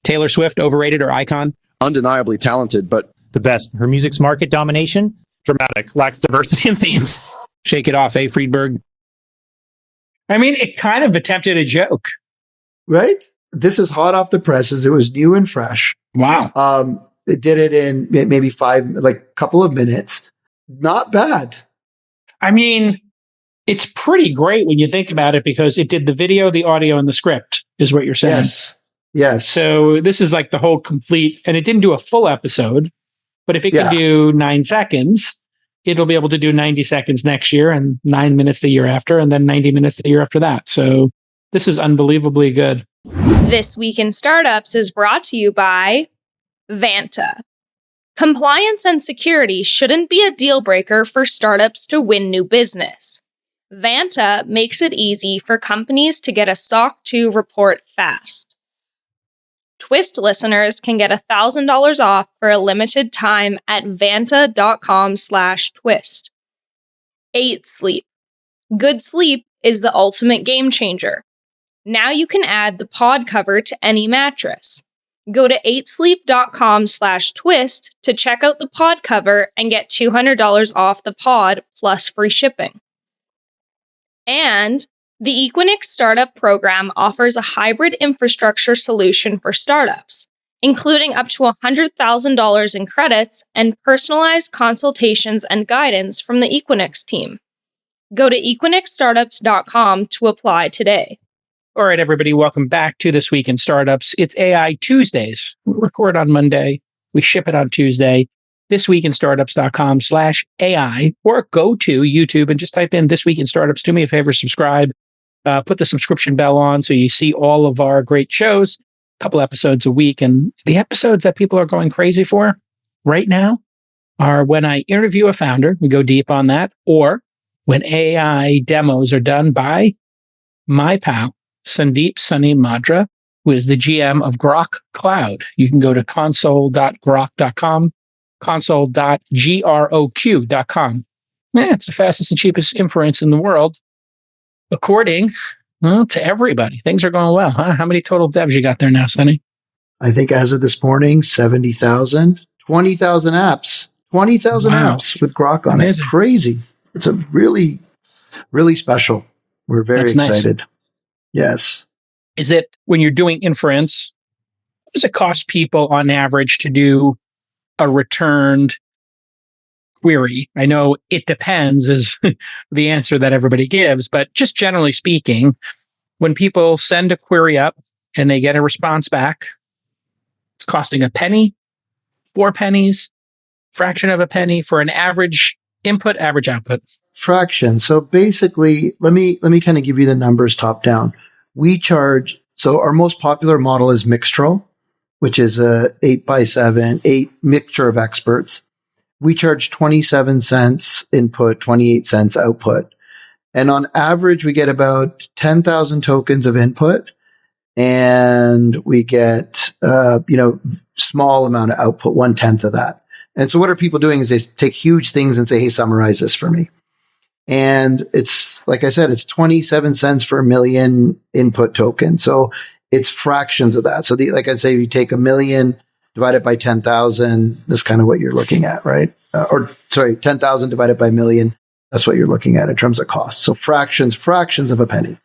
Taylor Swift, overrated or icon? Undeniably talented, but the best. Her music's market domination, dramatic, lacks diversity in themes. Shake it off, Friedberg. I mean, it kind of attempted a joke. Right? This is hot off the presses. It was new and fresh. Wow. It did it in maybe couple of minutes. Not bad. I mean, it's pretty great when you think about it because it did the video, the audio, and the script, is what you're saying. Yes. So this is like the whole complete, and it didn't do a full episode, but if it can do 9 seconds, it'll be able to do 90 seconds next year and 9 minutes the year after, and then 90 minutes the year after that. So this is unbelievably good. This Week in Startups is brought to you by Vanta. Compliance and security shouldn't be a deal breaker for startups to win new business. Vanta makes it easy for companies to get a SOC 2 report fast. Twist listeners can get $1,000 off for a limited time at vanta.com/twist. 8 Sleep. Good sleep is the ultimate game changer. Now you can add the pod cover to any mattress. Go to 8sleep.com/twist to check out the pod cover and get $200 off the pod plus free shipping. And the Equinix Startup Program offers a hybrid infrastructure solution for startups, including up to $100,000 in credits and personalized consultations and guidance from the Equinix team. Go to equinixstartups.com to apply today. All right, everybody, welcome back to This Week in Startups. It's AI Tuesdays. We record on Monday. We ship it on Tuesday. thisweekinstartups.com/AI, or go to YouTube and just type in This Week in Startups. Do me a favor, subscribe, put the subscription bell on so you see all of our great shows, a couple episodes a week. And the episodes that people are going crazy for right now are when I interview a founder, we go deep on that, or when AI demos are done by my pal, Sandeep Sunny Madra, who is the GM of Grok Cloud. You can go to console.grok.com, console.grok.com. It's the fastest and cheapest inference in the world, according to everybody. Things are going well, huh? How many total devs you got there now, Sunny? I think as of this morning, 70,000, 20,000 apps, 20,000 apps with Grok on it. Crazy. It's a really, really special. We're very excited. Nice. Yes. Is it, when you're doing inference, what does it cost people on average to do a returned query? I know it depends is the answer that everybody gives, but just generally speaking, when people send a query up and they get a response back, it's costing a penny, 4 pennies, fraction of a penny for an average input, average output. Fraction. So basically, let me kind of give you the numbers top down. We charge, so our most popular model is Mixtral, which is a 8x7, 8 mixture of experts. We charge 27 cents input, 28 cents output. And on average, we get about 10,000 tokens of input, and we get, small amount of output, 1/10 of that. And so what are people doing is they take huge things and say, hey, summarize this for me. And it's, like I said, it's 27 cents for a million input tokens. So it's fractions of that. So like I say, if you take 1 million, divide it by 10,000, that's kind of what you're looking at, right? 10,000 divided by a million, that's what you're looking at in terms of cost. So fractions of a penny.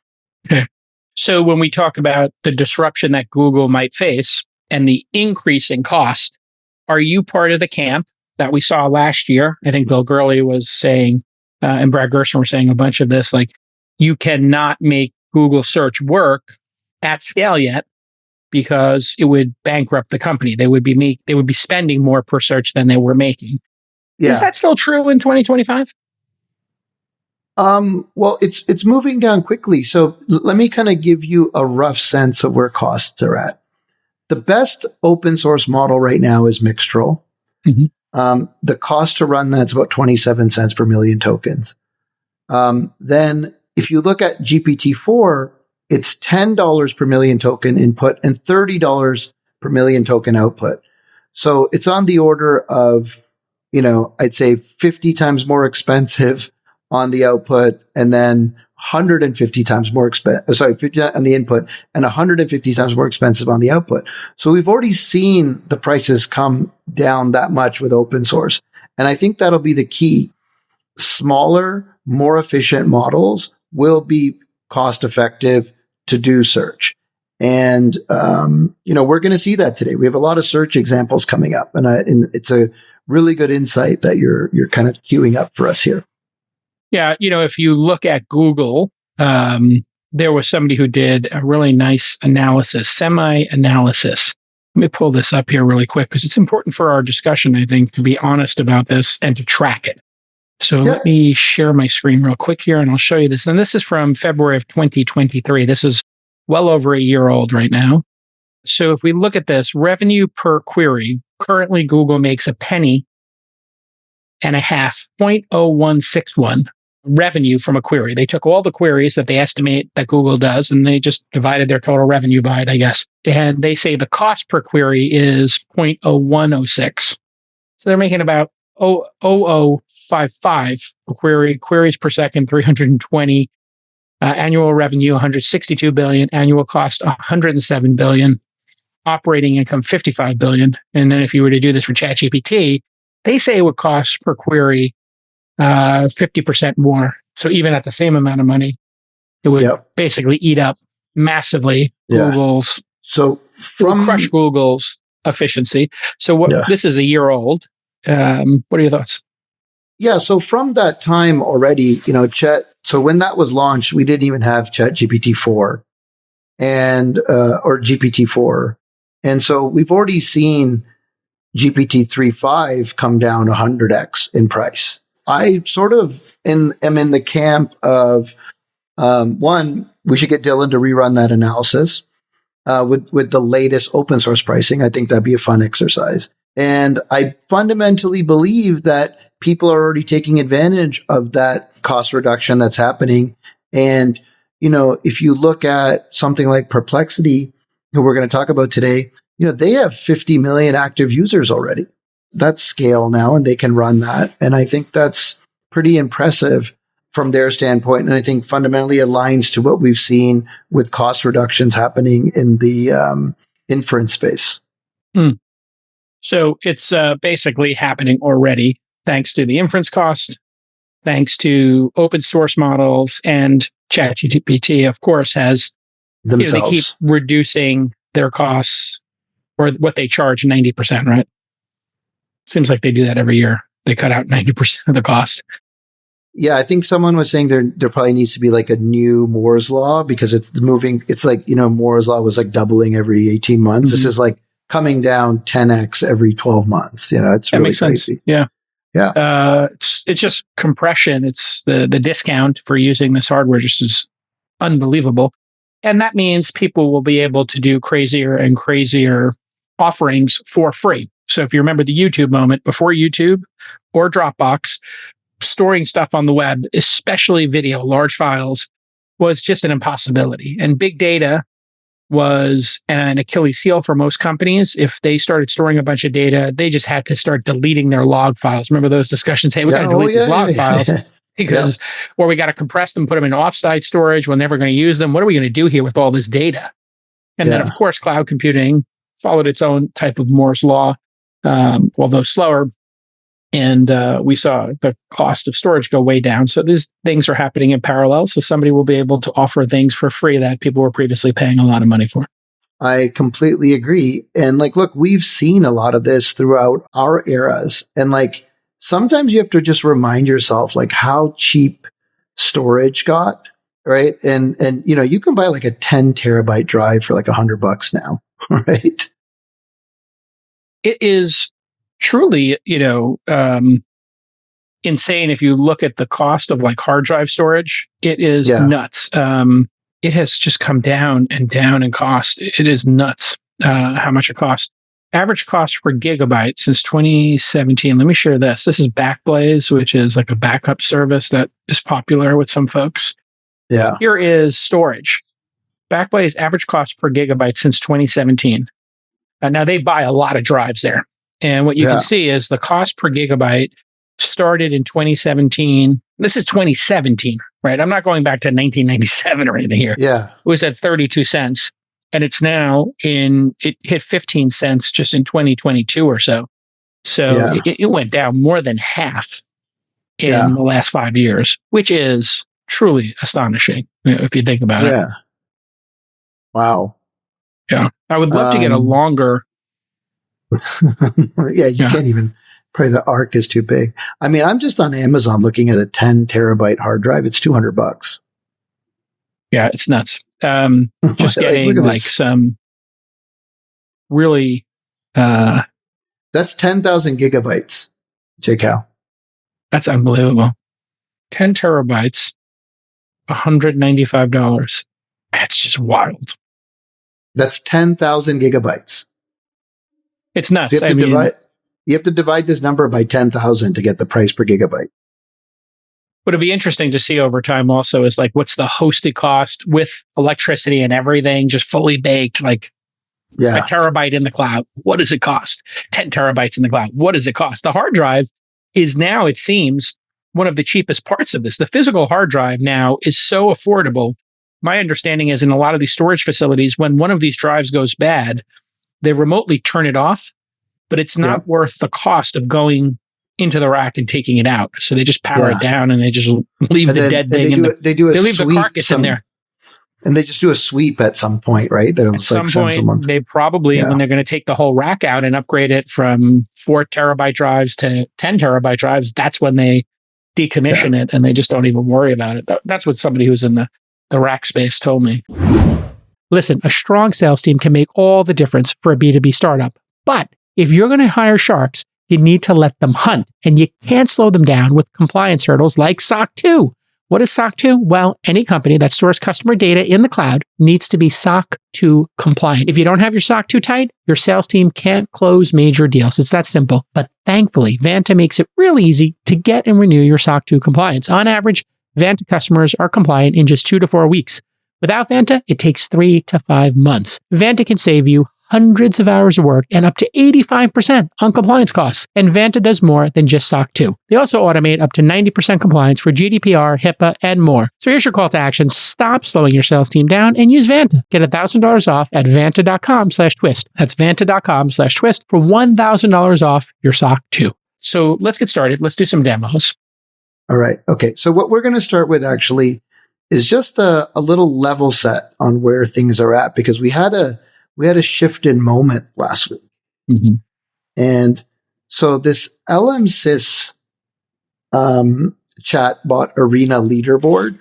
Okay. So when we talk about the disruption that Google might face and the increase in cost, are you part of the camp that we saw last year? I think Bill Gurley was saying, and Brad Gerson were saying a bunch of this, like, you cannot make Google search work at scale yet because it would bankrupt the company. They would be spending more per search than they were making. Yeah. Is that still true in 2025? Well, it's moving down quickly. So let me kind of give you a rough sense of where costs are at. The best open source model right now is Mixtral. Mm-hmm. The cost to run that's about 27 cents per million tokens. Then if you look at GPT-4, it's $10 per million token input and $30 per million token output. So it's on the order of, I'd say 50 times more expensive on the output and then 150 times more expensive, 50 on the input and 150 times more expensive on the output. So we've already seen the prices come down that much with open source. And I think that'll be the key. Smaller, more efficient models will be cost effective to do search. And, we're going to see that today. We have a lot of search examples coming up, and it's a really good insight that you're kind of queuing up for us here. Yeah, if you look at Google, there was somebody who did a really nice analysis, semi-analysis. Let me pull this up here really quick because it's important for our discussion, I think, to be honest about this and to track it. So Let me share my screen real quick here and I'll show you this. And this is from February of 2023. This is well over a year old right now. So if we look at this, revenue per query, currently Google makes a penny and a half, 0.0161 revenue from a query. They took all the queries that they estimate that Google does, and they just divided their total revenue by it, I guess. And they say the cost per query is 0.0106. So they're making about 0.0055 per query, queries per second, 320, annual revenue, 162 billion, annual cost, 107 billion, operating income, 55 billion. And then if you were to do this for ChatGPT, they say it would cost per query 50% more. So even at the same amount of money, it would basically eat up massively Google's. So crush Google's efficiency. So this is a year old. What are your thoughts? Yeah. So from that time already, so when that was launched, we didn't even have ChatGPT 4 or GPT 4. And so we've already seen GPT 3.5 come down 100x in price. I sort of am in the camp of, one, we should get Dylan to rerun that analysis with the latest open source pricing. I think that'd be a fun exercise. And I fundamentally believe that people are already taking advantage of that cost reduction that's happening. And, if you look at something like Perplexity, who we're going to talk about today, they have 50 million active users already. That's scale now, and they can run that. And I think that's pretty impressive from their standpoint. And I think fundamentally aligns to what we've seen with cost reductions happening in the inference space. So it's basically happening already, thanks to the inference cost, thanks to open source models, and ChatGPT, of course, has they keep reducing their costs or what they charge 90%, right? Seems like they do that every year. They cut out 90% of the cost. Yeah, I think someone was saying there probably needs to be like a new Moore's law because it's moving. It's like, Moore's law was like doubling every 18 months. Mm-hmm. This is like coming down 10x every 12 months. It's really crazy. Sense. Yeah. Yeah. It's just compression. It's the discount for using this hardware just is unbelievable. And that means people will be able to do crazier and crazier offerings for free. So if you remember the YouTube moment, before YouTube or Dropbox, storing stuff on the web, especially video, large files, was just an impossibility. And big data was an Achilles heel for most companies. If they started storing a bunch of data, they just had to start deleting their log files. Remember those discussions? Hey, we got to delete these log files because, or we got to compress them, put them in offsite storage. We're never going to use them. What are we going to do here with all this data? And then, of course, cloud computing followed its own type of Moore's law, although slower. And we saw the cost of storage go way down. So these things are happening in parallel. So somebody will be able to offer things for free that people were previously paying a lot of money for. I completely agree. And look, we've seen a lot of this throughout our eras. And sometimes you have to just remind yourself how cheap storage got, right? And you can buy a 10 terabyte drive for $100 now, right? It is truly, insane. If you look at the cost of hard drive storage, it is nuts. It has just come down and down in cost. It is nuts how much it costs. Average cost per gigabyte since 2017. Let me share this. This is Backblaze, which is a backup service that is popular with some folks. Yeah. Here is storage. Backblaze average cost per gigabyte since 2017. Now they buy a lot of drives there. And what you can see is the cost per gigabyte started in 2017 This is 2017, right? I'm not going back to 1997 or anything here. Yeah. It was at 32 cents. And it's now it hit 15 cents just in 2022 or so. So it went down more than half in the last 5 years, which is truly astonishing if you think about it. Yeah. Wow. Yeah. I would love to get a longer. You can't even, probably the arc is too big. I mean, I'm just on Amazon looking at a 10 terabyte hard drive. It's $200. Yeah, it's nuts. Just getting like some really. That's 10,000 gigabytes, J-Cal. That's unbelievable. 10 terabytes, $195. That's just wild. That's 10,000 gigabytes. It's nuts. So you have to divide this number by 10,000 to get the price per gigabyte. What would be interesting to see over time also is like, what's the hosted cost with electricity and everything just fully baked, like a terabyte in the cloud. What does it cost? 10 terabytes in the cloud. What does it cost? The hard drive is now, it seems, one of the cheapest parts of this. The physical hard drive now is so affordable. My understanding is in a lot of these storage facilities, when one of these drives goes bad, they remotely turn it off, but it's not worth the cost of going into the rack and taking it out. So they just power it down and they just leave the dead thing. They leave the carcass in there. And they just do a sweep at some point, right? At some point, they probably, when they're going to take the whole rack out and upgrade it from 4 terabyte drives to 10 terabyte drives, that's when they decommission it and they just don't even worry about it. That's what somebody who's in the rack space told me. Listen, a strong sales team can make all the difference for a B2B startup. But if you're going to hire sharks, you need to let them hunt, and you can't slow them down with compliance hurdles like SOC 2. What is SOC 2? Well, any company that stores customer data in the cloud needs to be SOC 2 compliant. If you don't have your SOC 2 tight, your sales team can't close major deals. It's that simple. But thankfully, Vanta makes it really easy to get and renew your SOC 2 compliance. On average, Vanta customers are compliant in just 2 to 4 weeks. Without Vanta, it takes 3 to 5 months. Vanta can save you hundreds of hours of work and up to 85% on compliance costs. And Vanta does more than just SOC 2. They also automate up to 90% compliance for GDPR, HIPAA, and more. So here's your call to action. Stop slowing your sales team down and use Vanta. Get $1,000 off at vanta.com/twist. That's vanta.com/twist for $1,000 off your SOC 2. So let's get started. Let's do some demos. All right. Okay. So what we're going to start with actually is just a little level set on where things are at, because we had a shift in moment last week. Mm-hmm. And so this LMSYS chatbot arena leaderboard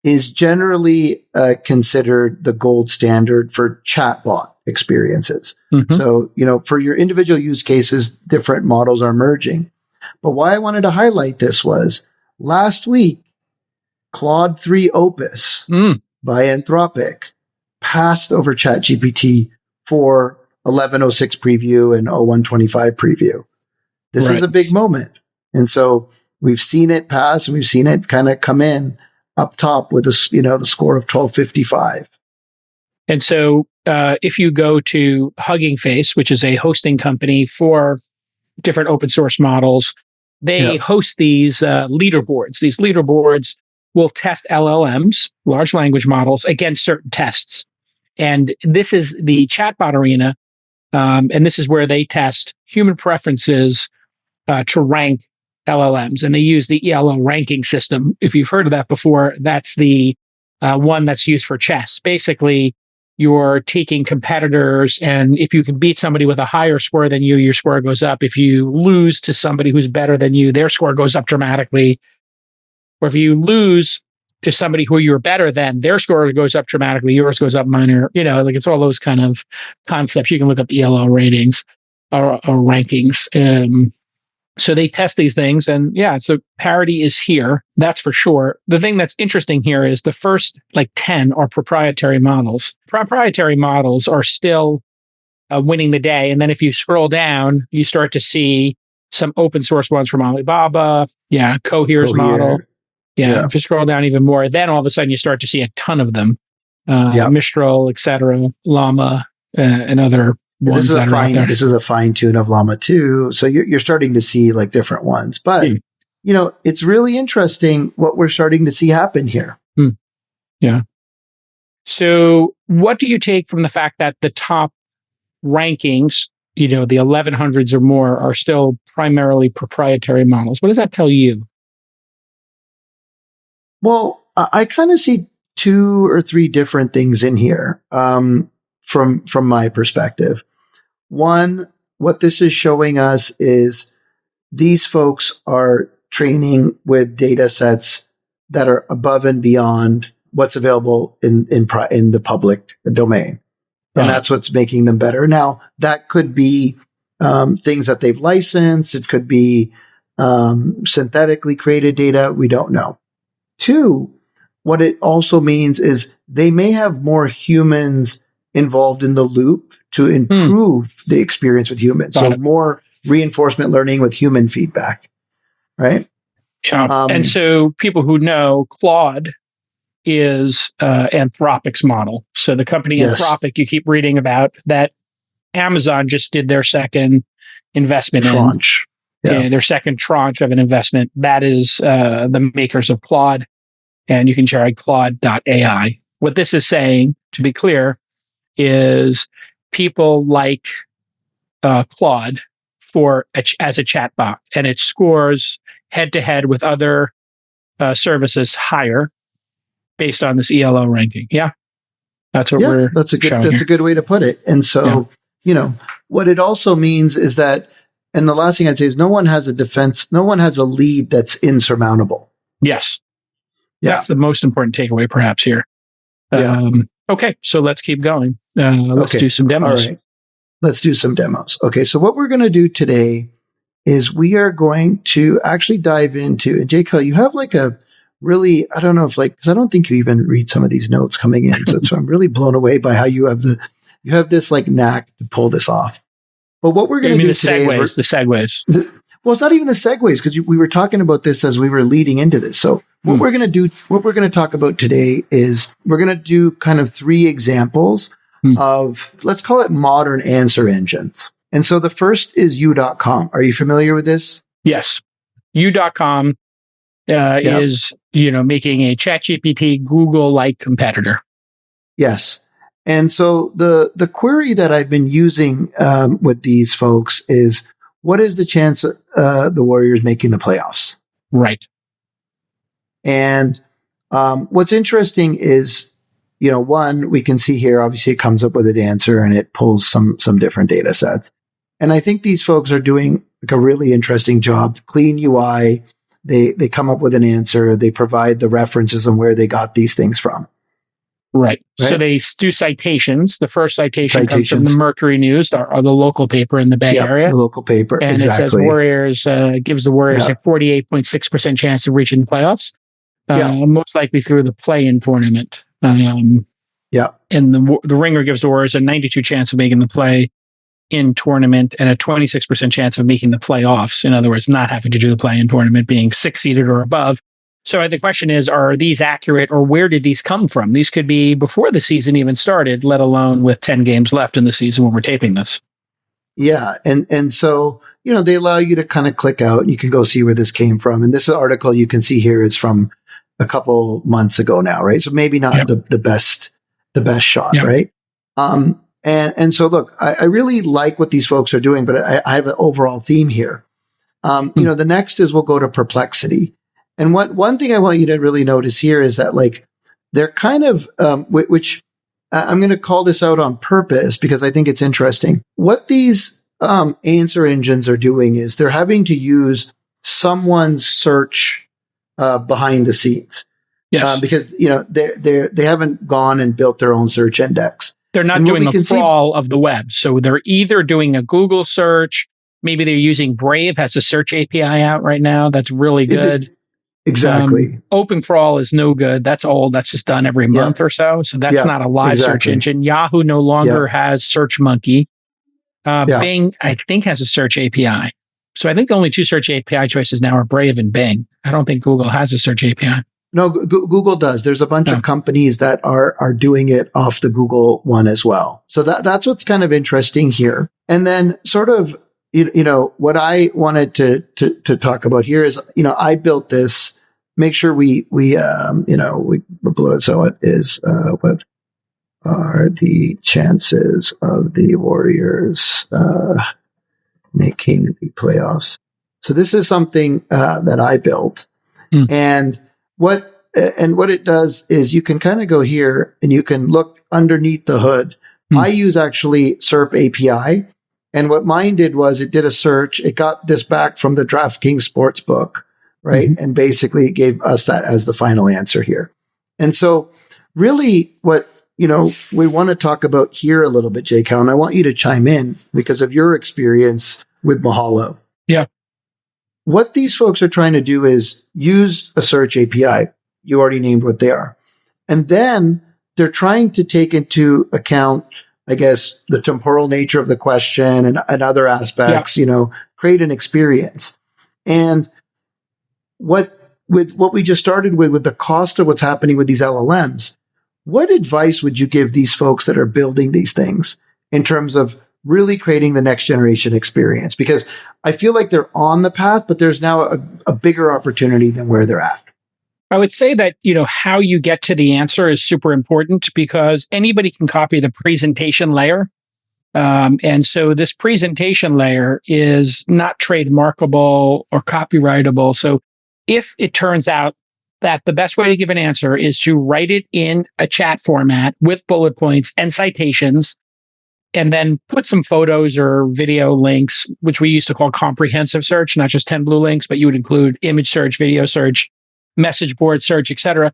is generally considered the gold standard for chatbot experiences. So, for your individual use cases, different models are emerging. But why I wanted to highlight this was last week, Claude 3 Opus by Anthropic passed over ChatGPT for 11.06 preview and 01.25 preview. This is a big moment. And so we've seen it pass and we've seen it kind of come in up top with the score of 1255. And so if you go to Hugging Face, which is a hosting company for different open source models, they host these leaderboards. These leaderboards will test LLMs, large language models, against certain tests. And this is the chatbot arena. And this is where they test human preferences to rank LLMs. And they use the ELO ranking system. If you've heard of that before, that's the one that's used for chess. Basically, you're taking competitors, and if you can beat somebody with a higher score than you, your score goes up. If you lose to somebody who's better than you, their score goes up dramatically. Or if you lose to somebody who you're better than, their score goes up dramatically, yours goes up minor. Like it's all those kind of concepts. You can look up ELO ratings or rankings. So they test these things, and so parity is here. That's for sure. The thing that's interesting here is the first 10 are proprietary models. Proprietary models are still winning the day. And then if you scroll down, you start to see some open source ones from Alibaba. Cohere's model. If you scroll down even more, then all of a sudden you start to see a ton of them. Mistral, etc., Llama, and other ones that are out there. This is a fine tune of Llama 2. So you're starting to see different ones. But it's really interesting what we're starting to see happen here. Yeah. So what do you take from the fact that the top rankings, the 1100s or more, are still primarily proprietary models? What does that tell you? Well, I kind of see 2 or 3 different things in here from my perspective. One, what this is showing us is these folks are training with data sets that are above and beyond what's available in the public domain. And that's what's making them better. Now, that could be things that they've licensed. It could be synthetically created data. We don't know. 2, what it also means is they may have more humans involved in the loop to improve the experience with humans. So more reinforcement learning with human feedback, right? Yeah. And so people who know, Claude is Anthropic's model. So the company Anthropic, you keep reading about, that Amazon just did their second investment tranche. Their second tranche of an investment. That is the makers of Claude. And you can try Claude.ai. What this is saying, to be clear, is people like Claude as a chatbot, and it scores head to head with other services higher based on this ELO ranking. Yeah, that's what we're. That's a good way to put it. And so, what it also means is that, and the last thing I'd say is, no one has a lead that's insurmountable. Yes, that's the most important takeaway, perhaps here. Okay, so let's keep going. Let's do some demos. All right. Let's do some demos. Okay, so what we're going to do today is we are going to actually dive into, and J.K., you have like a really, I don't know if because I don't think you even read some of these notes coming in. So I'm really blown away by how you have this like knack to pull this off. But what we're going to do today is the segues. Well, it's not even the segues, because we were talking about this as we were leading into this. So what we're going to talk about today is we're going to do kind of 3 examples of, let's call it, modern answer engines. And so the first is U.com. Are you familiar with this? Yes. U.com is, making a ChatGPT Google-like competitor. Yes. And so the query that I've been using with these folks is, what is the chance the Warriors making the playoffs? Right. And what's interesting is, one, we can see here, obviously it comes up with an answer and it pulls some different data sets. And I think these folks are doing like a really interesting job. Clean UI. They come up with an answer. They provide the references on where they got these things from. Right. So they do citations. The first citation comes from the Mercury News, or the local paper in the Bay Area. The local paper. And it says Warriors, gives the Warriors a 48.6% chance of reaching the playoffs. Most likely through the play-in tournament. And the Ringer gives the Warriors a 92% chance of making the play-in tournament and a 26% chance of making the playoffs. In other words, not having to do the play-in tournament, being 6-seeded or above. So the question is, are these accurate, or where did these come from? These could be before the season even started, let alone with 10 games left in the season when we're taping this. Yeah. And so, they allow you to kind of click out and you can go see where this came from. And this article you can see here is from a couple months ago now, right? So maybe not the best shot, right? And so look, I really like what these folks are doing, but I have an overall theme here. The next is we'll go to Perplexity. And one thing I want you to really notice here is that they're kind of, which I'm going to call this out on purpose because I think it's interesting. What these answer engines are doing is they're having to use someone's search behind the scenes. Yes. Because they haven't gone and built their own search index. They're not doing the crawl of the web. So they're either doing a Google search, maybe they're using Brave, has a search API out right now. That's really good. Exactly. OpenCrawl is no good. That's old. That's just done every month or so. So that's not a live search engine. Yahoo no longer has SearchMonkey. Bing, I think, has a search API. So I think the only 2 search API choices now are Brave and Bing. I don't think Google has a search API. No, Google does. There's a bunch of companies that are doing it off the Google one as well. So that's what's kind of interesting here. And then sort of, what I wanted to talk about here is, I built this. Make sure we below it. So it is, what are the chances of the Warriors making the playoffs? So this is something that I built, and what it does is you can kind of go here and you can look underneath the hood. I use actually SERP API. And what mine did was it did a search. It got this back from the DraftKings Sportsbook, right? And basically it gave us that as the final answer here. And so really what, we want to talk about here a little bit, J-Cal, and I want you to chime in because of your experience with Mahalo. Yeah. What these folks are trying to do is use a search API. You already named what they are. And then they're trying to take into account, I guess, the temporal nature of the question and other aspects, create an experience. And what we just started with the cost of what's happening with these LLMs, what advice would you give these folks that are building these things in terms of really creating the next generation experience? Because I feel like they're on the path, but there's now a bigger opportunity than where they're at. I would say that, how you get to the answer is super important because anybody can copy the presentation layer. And so this presentation layer is not trademarkable or copyrightable. So if it turns out that the best way to give an answer is to write it in a chat format with bullet points and citations, and then put some photos or video links, which we used to call comprehensive search, not just 10 blue links, but you would include image search, video search, message board search, etc.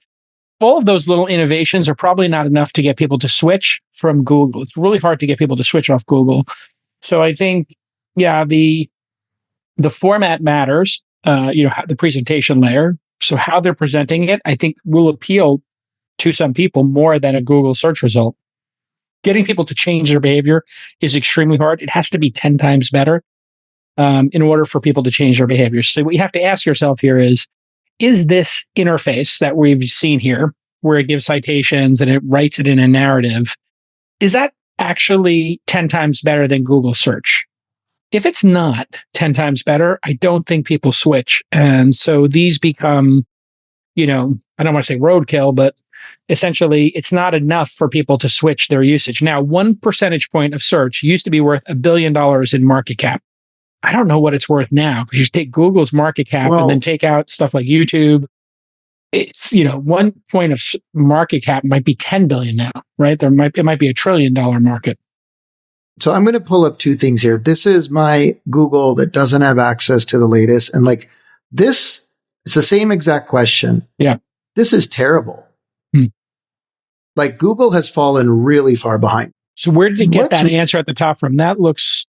All of those little innovations are probably not enough to get people to switch from Google. It's really hard to get people to switch off Google. So I think, the format matters, the presentation layer. So how they're presenting it, I think will appeal to some people more than a Google search result. Getting people to change their behavior is extremely hard. It has to be 10 times better in order for people to change their behavior. So what you have to ask yourself here is this interface that we've seen here, where it gives citations and it writes it in a narrative, is that actually 10 times better than Google search? If it's not 10 times better, I don't think people switch. And so these become, I don't want to say roadkill, but essentially it's not enough for people to switch their usage. Now, 1 percentage point of search used to be worth $1 billion in market cap. I don't know what it's worth now because you take Google's market cap and then take out stuff like YouTube. It's, 1 point of market cap might be 10 billion now, right? It might be $1 trillion market. So I'm going to pull up two things here. This is my Google that doesn't have access to the latest. And this, it's the same exact question. Yeah. This is terrible. Google has fallen really far behind. So where did it get that answer at the top from? That looks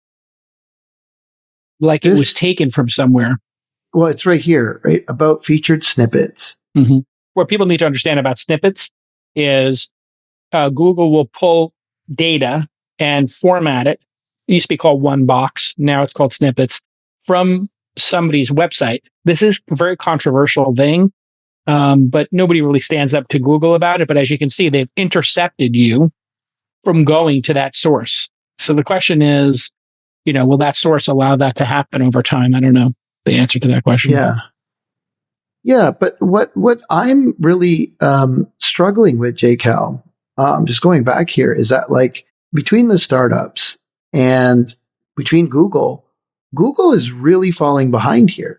like it was taken from somewhere. Well, it's right here, right? About featured snippets. Mm-hmm. What people need to understand about snippets is Google will pull data and format it. It used to be called one box. Now it's called snippets from somebody's website. This is a very controversial thing, but nobody really stands up to Google about it. But as you can see, they've intercepted you from going to that source. So the question is, will that source allow that to happen over time? I don't know the answer to that question. Yeah. But what I'm really struggling with, J-Cal, just going back here, is that between the startups and between Google is really falling behind here.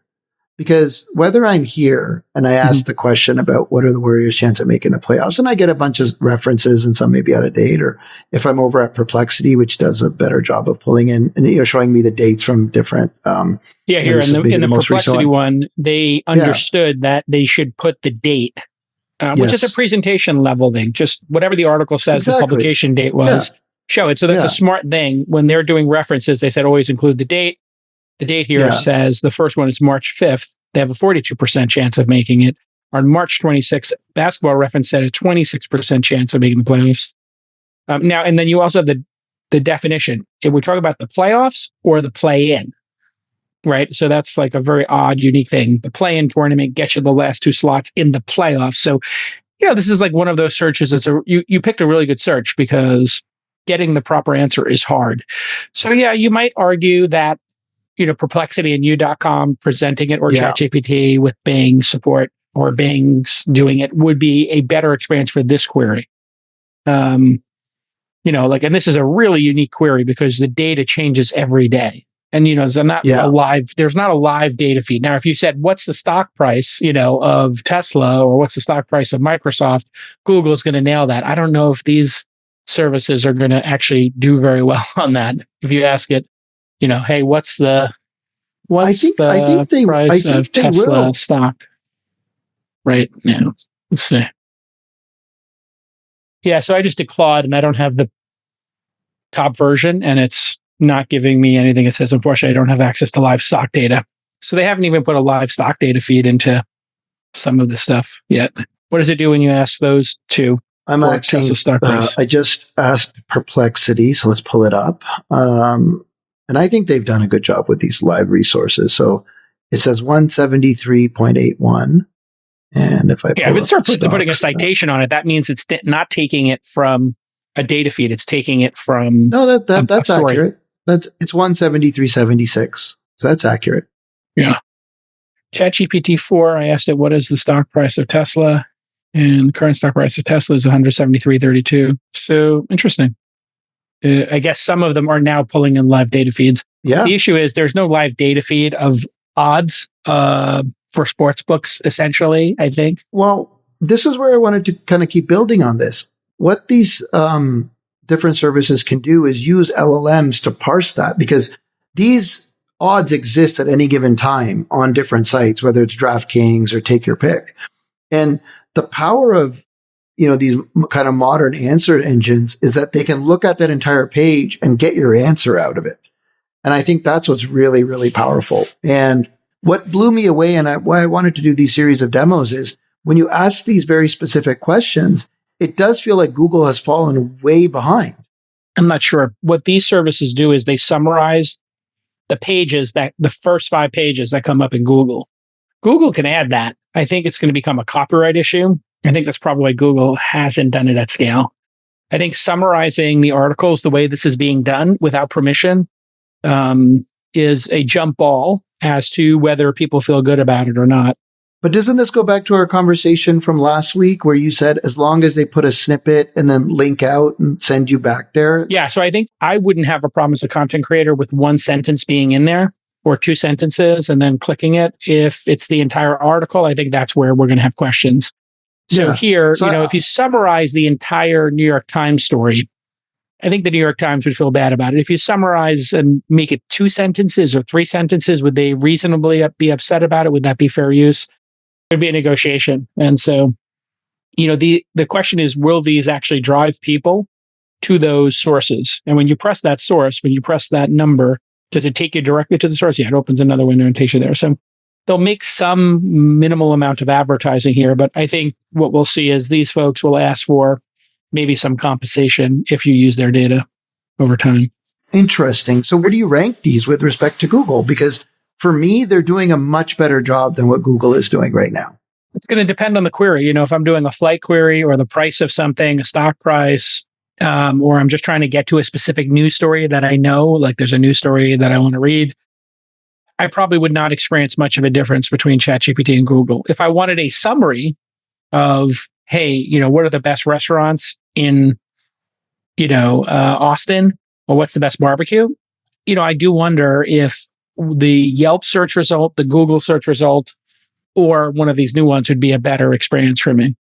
Because whether I'm here and I ask the question about what are the Warriors' chance of making the playoffs, and I get a bunch of references and some may be out of date, or if I'm over at Perplexity, which does a better job of pulling in and showing me the dates from different. Here in the Perplexity one, they understood that they should put the date, which is a presentation level thing. Just whatever the article says, the publication date was, show it. So that's a smart thing. When they're doing references, they said always include the date. The date here says the first one is March 5th. They have a 42% chance of making it. On March 26th, Basketball Reference said a 26% chance of making the playoffs. Now, and then you also have the definition. If we talk about the playoffs or the play-in, right? So that's a very odd, unique thing. The play-in tournament gets you the last two slots in the playoffs. So, this is one of those searches. You picked a really good search because getting the proper answer is hard. So, you might argue that Perplexity and you.com presenting it, or Yeah. ChatGPT with Bing support, or Bing's doing it, would be a better experience for this query. And this is a really unique query because the data changes every day. And, there's not a live data feed. Now, if you said, what's the stock price, of Tesla, or what's the stock price of Microsoft, Google is going to nail that. I don't know if these services are going to actually do very well on that. If you ask it, hey, what's the price of Tesla stock right now? Let's see. Yeah, so I just did Claude, and I don't have the top version, and it's not giving me anything. It says, unfortunately, I don't have access to live stock data. So they haven't even put a live stock data feed into some of the stuff yet. What does it do when you ask those two? I'm actually, I just asked Perplexity, so let's pull it up. And I think they've done a good job with these live resources. So it says 173.81. And if I start putting a citation on it, that means it's not taking it from a data feed. It's taking it from that's accurate. It's 173.76. So that's accurate. Yeah. ChatGPT 4, I asked it, what is the stock price of Tesla? And the current stock price of Tesla is 173.32. So interesting. I guess some of them are now pulling in live data feeds. Yeah. The issue is there's no live data feed of odds for sports books, essentially, I think. Well, this is where I wanted to kind of keep building on this. What these different services can do is use LLMs to parse that, because these odds exist at any given time on different sites, whether it's DraftKings or take your pick. And the power of these kind of modern answer engines is that they can look at that entire page and get your answer out of it. And I think that's what's really, really powerful. And what blew me away, and why I wanted to do these series of demos, is when you ask these very specific questions, it does feel like Google has fallen way behind. I'm not sure. What these services do is they summarize the pages, the first 5 pages that come up in Google. Google can add that. I think it's going to become a copyright issue. I think that's probably why Google hasn't done it at scale. I think summarizing the articles the way this is being done without permission is a jump ball as to whether people feel good about it or not. But doesn't this go back to our conversation from last week where you said as long as they put a snippet and then link out and send you back there? Yeah, so I think I wouldn't have a problem as a content creator with one sentence being in there or 2 sentences and then clicking it. If it's the entire article, I think that's where we're going to have questions. So here, if you summarize the entire New York Times story, I think the New York Times would feel bad about it. If you summarize and make it 2 sentences or 3 sentences, would they reasonably be upset about it? Would that be fair use? There'd be a negotiation. And so, the question is, will these actually drive people to those sources? And when you press that source, when you press that number, does it take you directly to the source? Yeah, it opens another window and takes you there. So they'll make some minimal amount of advertising here, but I think what we'll see is these folks will ask for maybe some compensation if you use their data over time. Interesting. So where do you rank these with respect to Google? Because for me, they're doing a much better job than what Google is doing right now. It's going to depend on the query. If I'm doing a flight query or the price of something, a stock price, or I'm just trying to get to a specific news story that I know, like there's a news story that I want to read, I probably would not experience much of a difference between ChatGPT and Google. If I wanted a summary of, hey, what are the best restaurants in, Austin, or what's the best barbecue? I do wonder if the Yelp search result, the Google search result, or one of these new ones would be a better experience for me.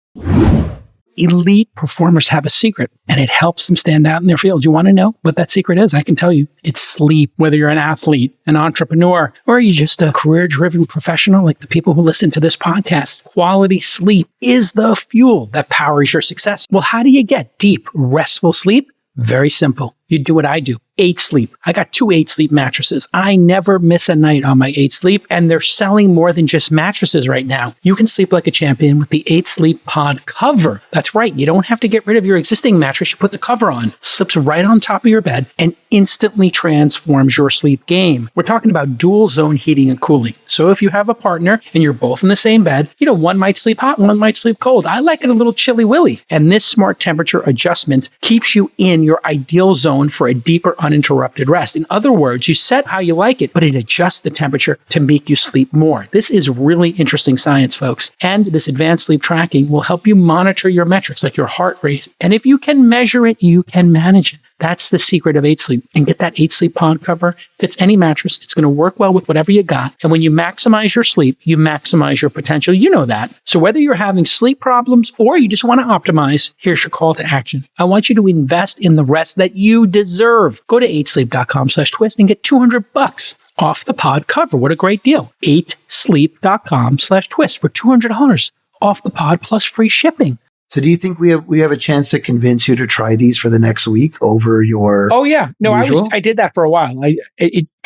Elite performers have a secret, and it helps them stand out in their field. You want to know what that secret is? I can tell you. It's sleep. Whether you're an athlete, an entrepreneur, or you're just a career-driven professional like the people who listen to this podcast, quality sleep is the fuel that powers your success. Well, how do you get deep, restful sleep? Very simple. You do what I do. 8 Sleep. I got 2 8 Sleep mattresses. I never miss a night on my 8 Sleep, and they're selling more than just mattresses right now. You can sleep like a champion with the 8 Sleep Pod cover. That's right. You don't have to get rid of your existing mattress. You put the cover on, slips right on top of your bed, and instantly transforms your sleep game. We're talking about dual zone heating and cooling. So if you have a partner and you're both in the same bed, one might sleep hot, one might sleep cold. I like it a little chilly willy. And this smart temperature adjustment keeps you in your ideal zone for a deeper uninterrupted rest. In other words, you set how you like it, but it adjusts the temperature to make you sleep more. This is really interesting science, folks. And this advanced sleep tracking will help you monitor your metrics like your heart rate. And if you can measure it, you can manage it. That's the secret of 8 Sleep. And get that 8 Sleep pod cover. Fits any mattress. It's going to work well with whatever you got. And when you maximize your sleep, you maximize your potential. You know that. So whether you're having sleep problems or you just want to optimize, here's your call to action. I want you to invest in the rest that you deserve. Go to 8sleep.com/twist and get $200 off the pod cover. What a great deal. 8sleep.com/twist for $200 off the pod plus free shipping. So do you think we have a chance to convince you to try these for the next week over your? Oh yeah, no, usual? I did that for a while. I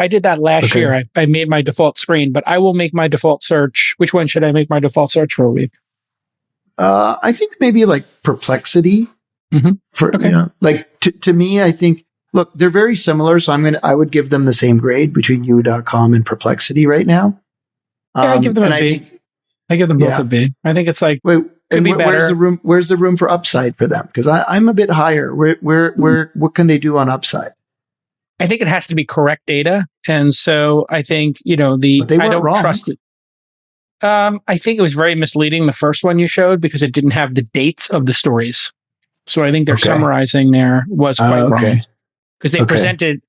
did that last year. I made my default screen, but I will make my default search. Which one should I make my default search for a week? I think maybe like Perplexity. For like to me, I think look, they're very similar. So I would give them the same grade between you.com and Perplexity right now. I give them a B. I give them both a B. I think it's like. Wait, and where's the room for upside for them? Because I'm a bit higher. What can they do on upside? I think it has to be correct data, and so I think I don't trust it. I think it was very misleading, the first one you showed, because it didn't have the dates of the stories. So I think their summarizing there was quite wrong, because they presented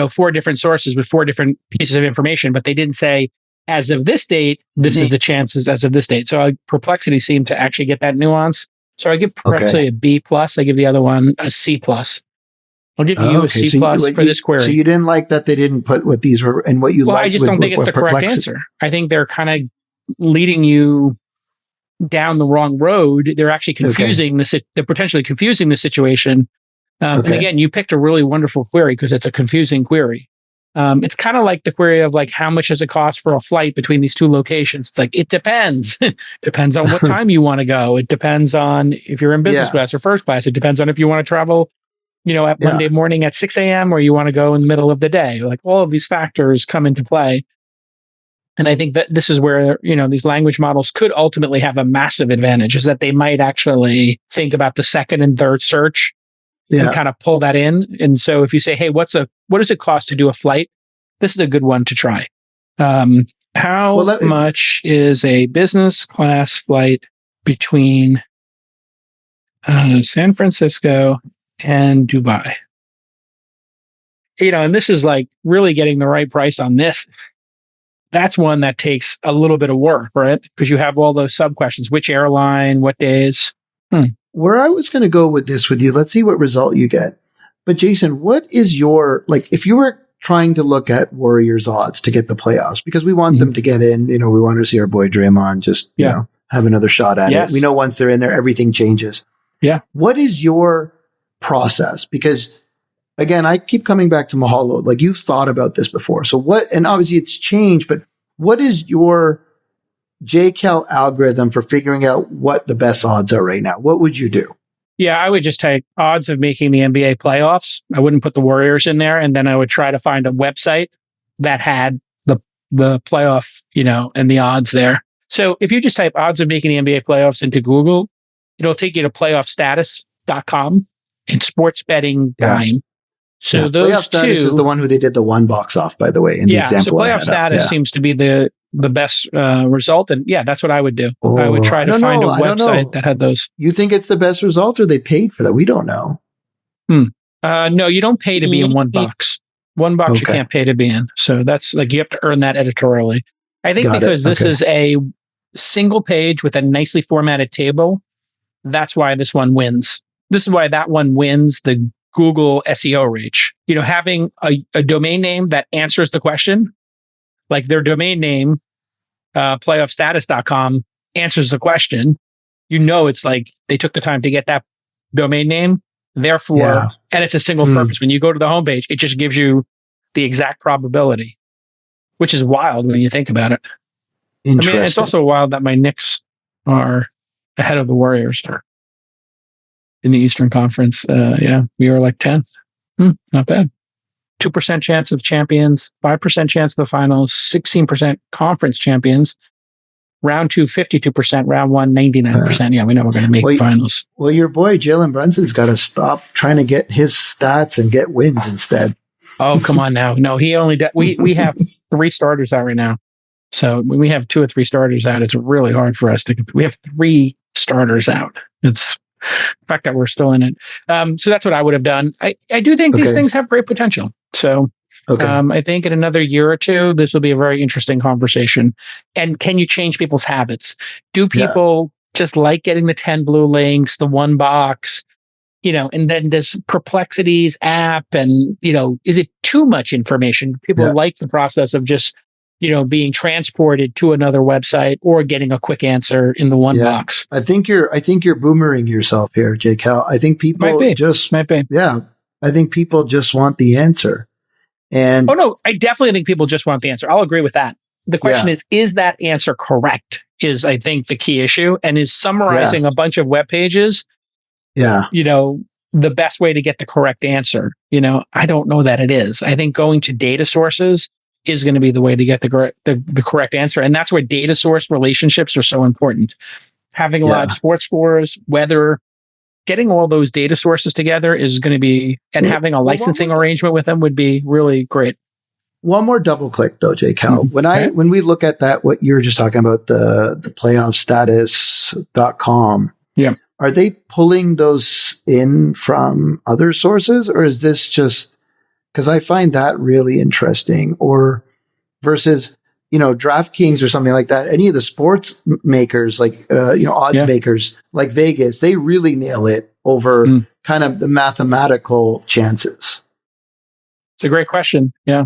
4 different sources with 4 different pieces of information, but they didn't say, as of this date, this is the chances as of this date. So Perplexity seemed to actually get that nuance. So I give Perplexity a B+. I give the other one a C+. I'll give you a C+ for this query. So you didn't like that they didn't put what these were and what you liked? Well, I just don't think it's the correct answer. I think they're kind of leading you down the wrong road. They're actually confusing they're potentially confusing the situation. And again, you picked a really wonderful query because it's a confusing query. It's kind of like the query of like, how much does it cost for a flight between these 2 locations? It's like, it depends. Depends on what time you want to go. It depends on if you're in business class or first class. It depends on if you want to travel, at Monday morning at 6 a.m. or you want to go in the middle of the day. Like, all of these factors come into play. And I think that this is where, these language models could ultimately have a massive advantage, is that they might actually think about the second and third search and kind of pull that in. And so if you say, hey, what does it cost to do a flight? This is a good one to try. How much is a business class flight between San Francisco and Dubai? And this is like really getting the right price on this. That's one that takes a little bit of work, right? Because you have all those sub questions: which airline, what days. Where I was going to go with this with you, let's see what result you get. But Jason, what is your, if you were trying to look at Warriors odds to get the playoffs, because we want them to get in, we want to see our boy Draymond just, have another shot at it. We know once they're in there, everything changes. Yeah. What is your process? Because again, I keep coming back to Mahalo. Like, you've thought about this before. So and obviously it's changed, but what is your JCal algorithm for figuring out what the best odds are right now? What would you do? Yeah, I would just take odds of making the NBA playoffs. I wouldn't put the Warriors in there. And then I would try to find a website that had the playoff, and the odds there. So if you just type odds of making the NBA playoffs into Google, it'll take you to playoffstatus.com and sports betting dime. So those playoff status is the one who they did the one box off, by the way. In the example, so playoff status seems to be the best result. And that's what I would do. I would try to find a website that had those. You think it's the best result, or they paid for that? We don't know. No, you don't pay to be in one box. One box you can't pay to be in. So that's like, you have to earn that editorially. I think because this is a single page with a nicely formatted table, that's why this one wins. This is why that one wins the Google SEO reach. Having a domain name that answers the question, like their domain name, playoffstatus.com, answers the question. It's like they took the time to get that domain name. Therefore, and it's a single purpose. When you go to the homepage, it just gives you the exact probability, which is wild when you think about it. Interesting. It's also wild that my Knicks are ahead of the Warriors in the Eastern Conference. We are like 10. Not bad. 2% chance of champions, 5% chance of the finals, 16% conference champions. Round 2, 52%. Round 1, 99%. We know we're going to make the finals. Well, your boy Jalen Brunson's got to stop trying to get his stats and get wins instead. Oh, come on now. No, he only we have 3 starters out right now. So when we have 2 or 3 starters out, it's really hard for us to. We have 3 starters out. It's the fact that we're still in it. So that's what I would have done. I do think these things have great potential. So I think in another year or 2, this will be a very interesting conversation. And can you change people's habits? Do people just like getting the 10 blue links, the 1 box? And then does Perplexity's app and, is it too much information? People like the process of just, being transported to another website or getting a quick answer in the 1 box. I think you're boomerang yourself here, J. Cal. I think people might be. I think people just want the answer. And I definitely think people just want the answer. I'll agree with that. The question is that answer correct? Is I think the key issue, and is summarizing a bunch of web pages the best way to get the correct answer. I don't know that it is. I think going to data sources is going to be the way to get the correct answer. And that's where data source relationships are so important. Having live sports scores, weather, getting all those data sources together is going to be, and having a licensing arrangement with them would be really great. One more double click though, J. Cal. When we look at that, what you're just talking about, the playoff status.com. Yeah. Are they pulling those in from other sources, or is this just because I find that really interesting? Or versus, DraftKings or something like that, any of the sports makers, like, odds makers like Vegas, they really nail it over kind of the mathematical chances. It's a great question. Yeah.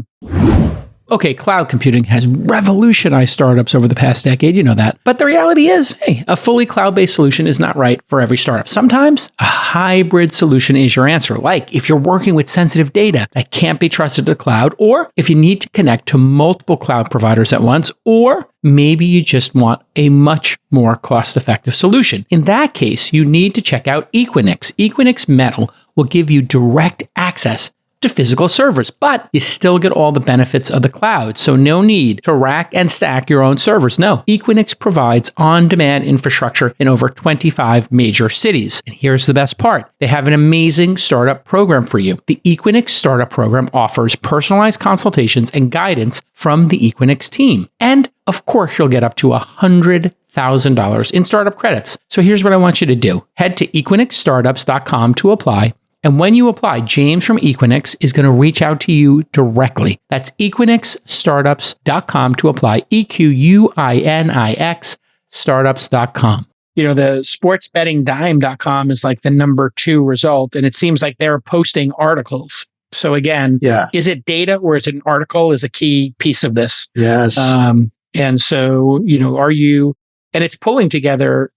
Okay, cloud computing has revolutionized startups over the past decade, you know that. But the reality is, hey, a fully cloud-based solution is not right for every startup. Sometimes a hybrid solution is your answer, like if you're working with sensitive data that can't be trusted to the cloud, or if you need to connect to multiple cloud providers at once, or maybe you just want a much more cost-effective solution. In that case, you need to check out Equinix. Equinix Metal will give you direct access to physical servers, but you still get all the benefits of the cloud. So no need to rack and stack your own servers. No, Equinix provides on-demand infrastructure in over 25 major cities. And here's the best part. They have an amazing startup program for you. The Equinix Startup Program offers personalized consultations and guidance from the Equinix team. And of course, you'll get up to $100,000 in startup credits. So here's what I want you to do. Head to equinixstartups.com to apply. And when you apply, James from Equinix is going to reach out to you directly. That's equinixstartups.com to apply. EQUINIX startups.com. The sportsbettingdime.com is like the number 2 result. And it seems like they're posting articles. So again, is it data or is it an article is a key piece of this. Yes. And so, are you, and it's pulling together.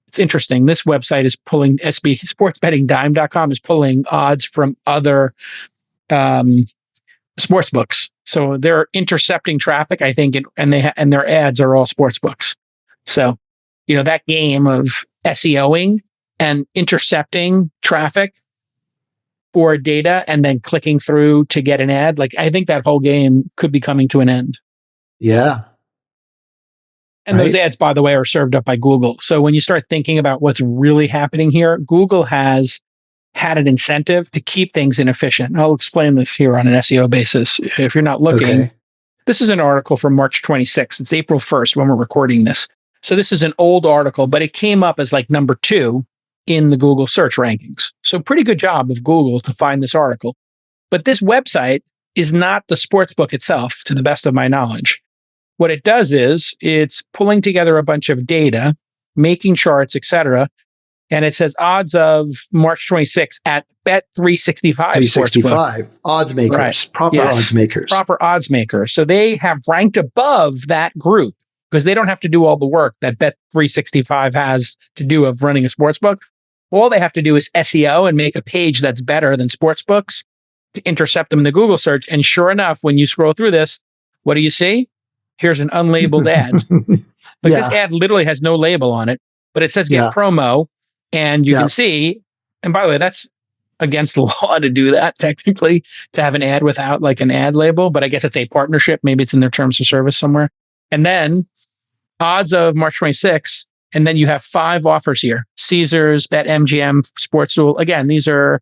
It's interesting. This website is pulling sportsbettingdime.com is pulling odds from other sports books. So they're intercepting traffic, I think, and their ads are all sports books. So, that game of SEOing and intercepting traffic for data and then clicking through to get an ad, I think that whole game could be coming to an end. Yeah. And those ads, by the way, are served up by Google. So when you start thinking about what's really happening here, Google has had an incentive to keep things inefficient. I'll explain this here on an SEO basis. If you're not looking, this is an article from March 26th. It's April 1st when we're recording this. So this is an old article, but it came up as number 2 in the Google search rankings. So pretty good job of Google to find this article. But this website is not the sports book itself, to the best of my knowledge. What it does is it's pulling together a bunch of data, making charts, etc. And it says odds of March 26th at Bet365 Sportsbook. Odds makers, right. Odds makers. Proper odds makers. So they have ranked above that group because they don't have to do all the work that Bet365 has to do of running a sportsbook. All they have to do is SEO and make a page that's better than sportsbooks to intercept them in the Google search. And sure enough, when you scroll through this, what do you see? Here's an unlabeled ad. This ad literally has no label on it, but it says get promo. And you can see, and by the way, that's against the law to do that technically, to have an ad without an ad label, but I guess it's a partnership. Maybe it's in their terms of service somewhere. And then odds of March 26th. And then you have 5 offers here. Caesars, BetMGM, Sportstool. Again, these are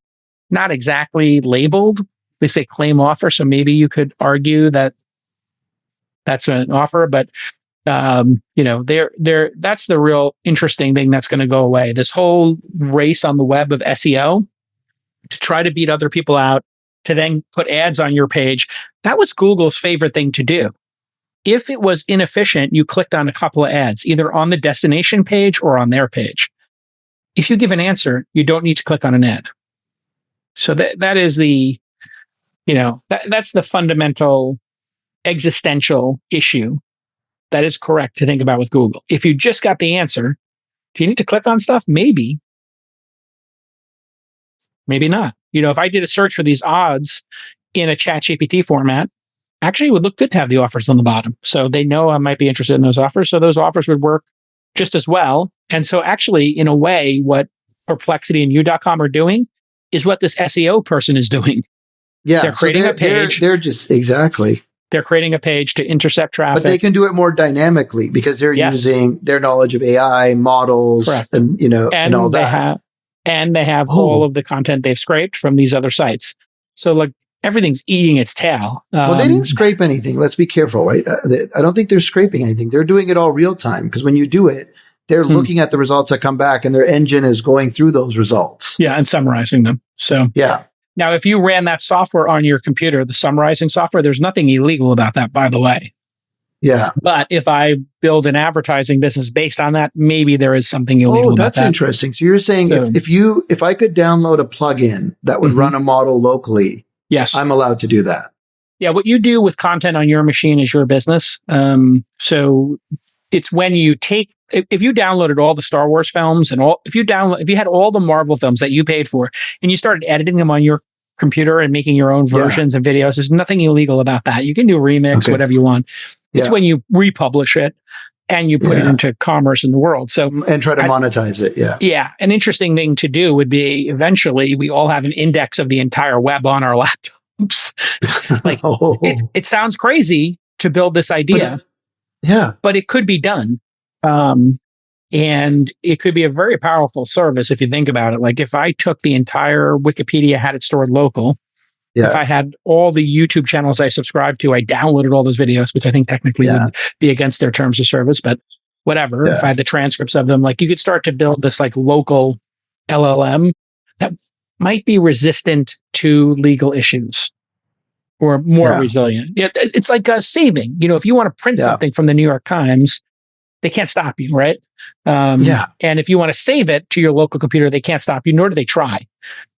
not exactly labeled, They say claim offer, so maybe you could argue that that's an offer, but that's the real interesting thing that's going to go away. This whole race on the web of SEO to try to beat other people out, to then put ads on your page. That was Google's favorite thing to do. If it was inefficient, you clicked on a couple of ads, either on the destination page or on their page. If you give an answer, you don't need to click on an ad. So that is the, that's the fundamental existential issue that is correct to think about with Google. If you just got the answer, do you need to click on stuff? Maybe. Maybe not. If I did a search for these odds in a ChatGPT format, actually it would look good to have the offers on the bottom. So they know I might be interested in those offers. So those offers would work just as well. And so actually, in a way, what Perplexity and U.com are doing is what this SEO person is doing. Yeah. They're creating a page. They're just, exactly. They're creating a page to intercept traffic. But they can do it more dynamically because they're using their knowledge of AI models. Correct. And all that. They have all of the content they've scraped from these other sites. So like everything's eating its tail. Well, they didn't scrape anything. Let's be careful, right? I don't think they're scraping anything. They're doing it all real time because when you do it, they're looking at the results that come back and their engine is going through those results. Yeah, and summarizing them. So yeah. Now, if you ran that software on your computer, the summarizing software, there's nothing illegal about that, by the way. Yeah. But if I build an advertising business based on that, maybe there is something illegal about that. Oh, that's interesting. So you're saying if I could download a plugin that would run a model locally, yes, I'm allowed to do that. Yeah, what you do with content on your machine is your business. So it's when you take, if you downloaded all the Star Wars films and if you had all the Marvel films that you paid for and you started editing them on your computer and making your own versions and videos, there's nothing illegal about that. You can do remix, whatever you want. It's when you republish it and you put it into commerce in the world. So and try to monetize it. Yeah. Yeah. An interesting thing to do would be eventually we all have an index of the entire web on our laptops. It sounds crazy to build this idea. But it could be done. And it could be a very powerful service if you think about it. Like if I took the entire Wikipedia, had it stored local, if I had all the YouTube channels I subscribed to, I downloaded all those videos, which I think technically would be against their terms of service, but whatever. If I had the transcripts of them, like you could start to build this like local LLM that might be resistant to legal issues or more resilient. It's like saving. If you want to print something from the New York Times, they can't stop you, right? And if you want to save it to your local computer, they can't stop you, nor do they try.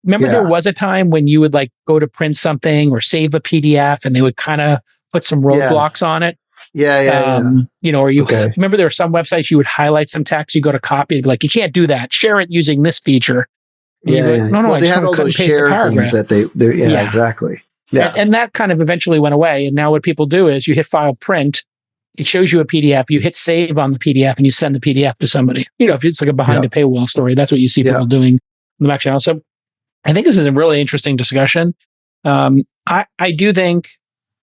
Remember, there was a time when you would like go to print something or save a PDF and they would kind of put some roadblocks on it. Or you remember there were some websites you would highlight some text, you go to copy, it'd be like, you can't do that. Share it using this feature. And No, they had all those share things that they exactly. Yeah. And that kind of eventually went away. And now what people do is you hit file print, it shows you a PDF, you hit save on the PDF and you send the PDF to somebody. If it's like a behind a paywall story, that's what you see people doing in the back channel. So I think this is a really interesting discussion. I do think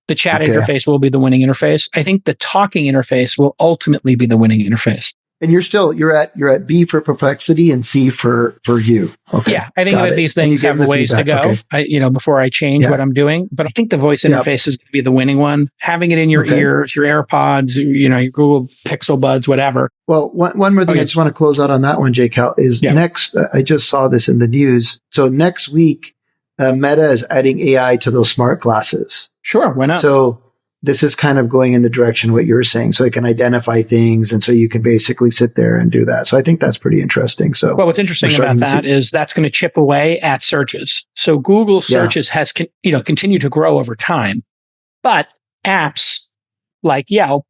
the chat interface will be the winning interface. I think the talking interface will ultimately be the winning interface. And you're at B for Perplexity and C for you. Okay. Yeah, I think that these things have ways to go. Okay. Before I change what I'm doing, but I think the voice interface is going to be the winning one. Having it in your ears, your AirPods, your Google Pixel Buds, whatever. Well, one more thing I just want to close out on that one, J. Cal, is next. I just saw this in the news. So next week, Meta is adding AI to those smart glasses. Sure, why not? So this is kind of going in the direction of what you're saying. So it can identify things. And so you can basically sit there and do that. So I think that's pretty interesting. So what's interesting about that is that's going to chip away at searches. So Google searches has, continued to grow over time, but apps like Yelp,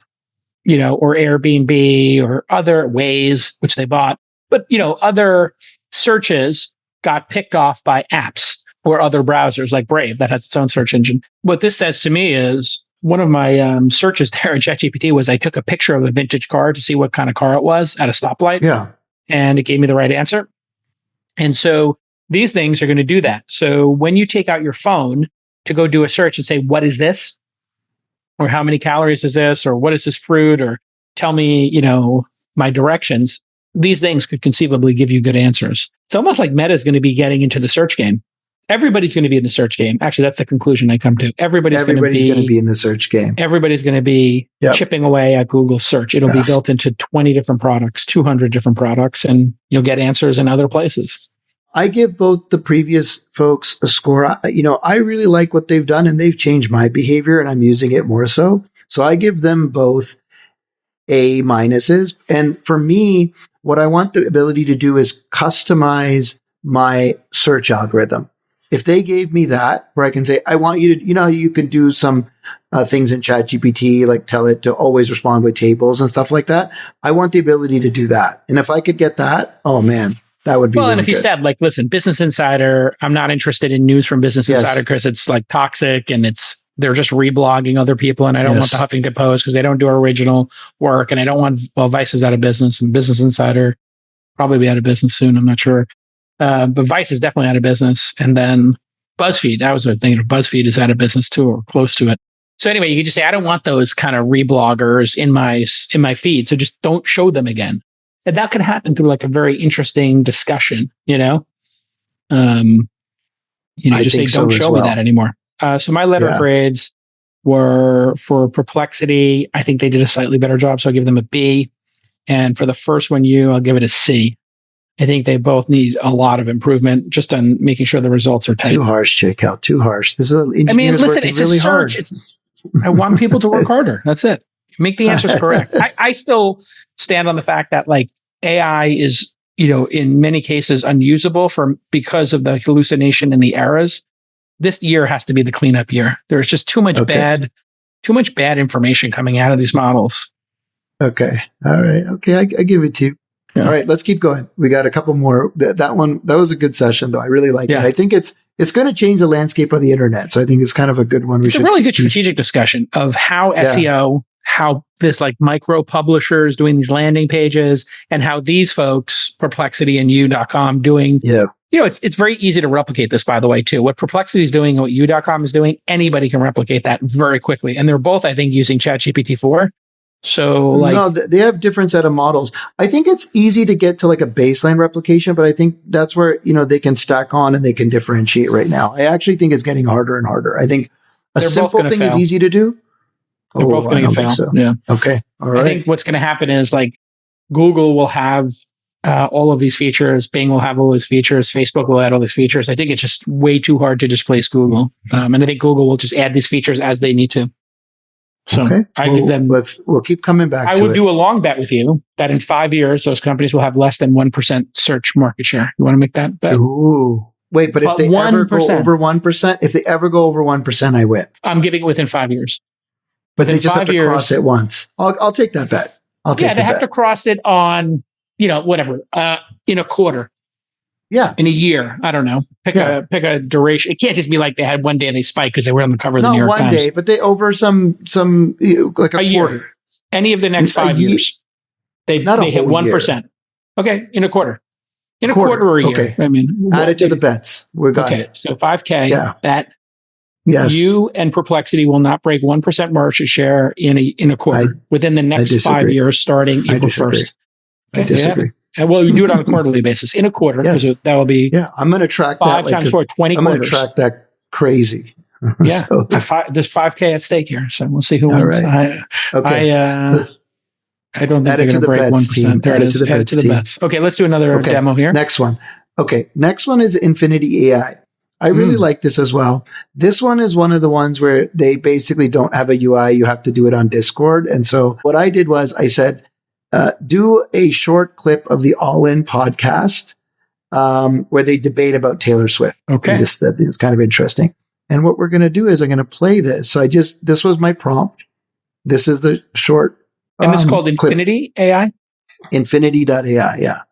or Airbnb or other Ways, which they bought, but, other searches got picked off by apps or other browsers like Brave that has its own search engine. What this says to me is, one of my searches there in ChatGPT was I took a picture of a vintage car to see what kind of car it was at a stoplight. Yeah. And it gave me the right answer. And so these things are going to do that. So when you take out your phone to go do a search and say, what is this? Or how many calories is this? Or what is this fruit? Or tell me, my directions. These things could conceivably give you good answers. It's almost like Meta is going to be getting into the search game. everybody's going to be in the search game. Actually, that's the conclusion I come to. Everybody's going to be in the search game. Everybody's going to be chipping away at Google search. It'll be built into 20 different products, 200 different products, and you'll get answers in other places. I give both the previous folks a score. I really like what they've done, and they've changed my behavior, and I'm using it more so. So I give them both A minuses. And for me, what I want the ability to do is customize my search algorithm. If they gave me that, where I can say, I want you to, you can do some things in ChatGPT, like tell it to always respond with tables and stuff like that. I want the ability to do that. And if I could get that, oh man, that would be really and if good. you said, like, listen, Business Insider, I'm not interested in news from Business Insider because it's like toxic and they're just reblogging other people, and I don't want the Huffington Post because they don't do original work, and I don't want, Vice is out of business, and Business Insider probably be out of business soon. I'm not sure. But Vice is definitely out of business. And then BuzzFeed, I was thinking of BuzzFeed is out of business too, or close to it. So anyway, you can just say, I don't want those kind of rebloggers in my feed. So just don't show them again. And that could happen through like a very interesting discussion, just say, don't show me that anymore. So my letter grades were for Perplexity. I think they did a slightly better job. So I'll give them a B. And for the first one, I'll give it a C. I think they both need a lot of improvement just on making sure the results are tight. Too harsh, Jake. Too harsh. This is listen, it's really a search. I want people to work harder. That's it. Make the answers correct. I still stand on the fact that like AI is, in many cases unusable because of the hallucination and the errors. This year has to be the cleanup year. There's just too much bad information coming out of these models. Okay. All right. Okay. I give it to you. Yeah. All right, let's keep going. We got a couple more. That was a good session, though. I really like it. I think it's going to change the landscape of the internet. So I think it's kind of a good one. It's a really good strategic discussion of how SEO, how this like micro publishers doing these landing pages, and how these folks, Perplexity and U.com doing. Yeah. It's very easy to replicate this, by the way, too. What Perplexity is doing and what U.com is doing, anybody can replicate that very quickly. And they're both, I think, using ChatGPT-4. So no, they have different set of models. I think it's easy to get to like a baseline replication, but I think that's where, they can stack on and they can differentiate right now. I actually think it's getting harder and harder. I think a simple thing is easy to do. They're both going to fail. So. Yeah. Okay. All right. I think what's going to happen is like Google will have all of these features. Bing will have all these features. Facebook will add all these features. I think it's just way too hard to displace Google. And I think Google will just add these features as they need to. So give them. We'll keep coming back. I would do a long bet with you that in 5 years those companies will have less than 1% search market share. You want to make that bet? Ooh, wait, but if they ever go over 1%, I win. I'm giving it within 5 years. But they just have to cross it once. I'll take that bet. They have to cross it on in a quarter. Yeah. In a year. I don't know. Pick a duration. It can't just be like they had one day they spiked because they were on the cover of the New York Times. Not one day, but they over some like a quarter. Year. Any of the next 5 years. They hit 1%. Okay. In a quarter. In a quarter or a year. Okay. I mean, add it to the bets. We got it. So 5K bet. Yes. You and Perplexity will not break 1% market share in a quarter within the next 5 years starting April 1st. I disagree. Yeah. Well, you do it on a quarterly basis. In a quarter, because that will be I'm going to track 5 times 4, 20 I'm quarters. I'm going to track that crazy. Yeah, there's 5K at stake here, so we'll see who wins. Right. I don't think they're going to break 1%. There it is. Add it to the bets. Okay, let's do another demo here. Next one. Okay, next one is Infinity AI. I really like this as well. This one is one of the ones where they basically don't have a UI. You have to do it on Discord. And so what I did was I said, do a short clip of the All In podcast where they debate about Taylor Swift. Okay. It was kind of interesting. And what we're going to do is I'm going to play this. So this was my prompt. This is the short. And this is called Infinity AI? Infinity.ai, yeah.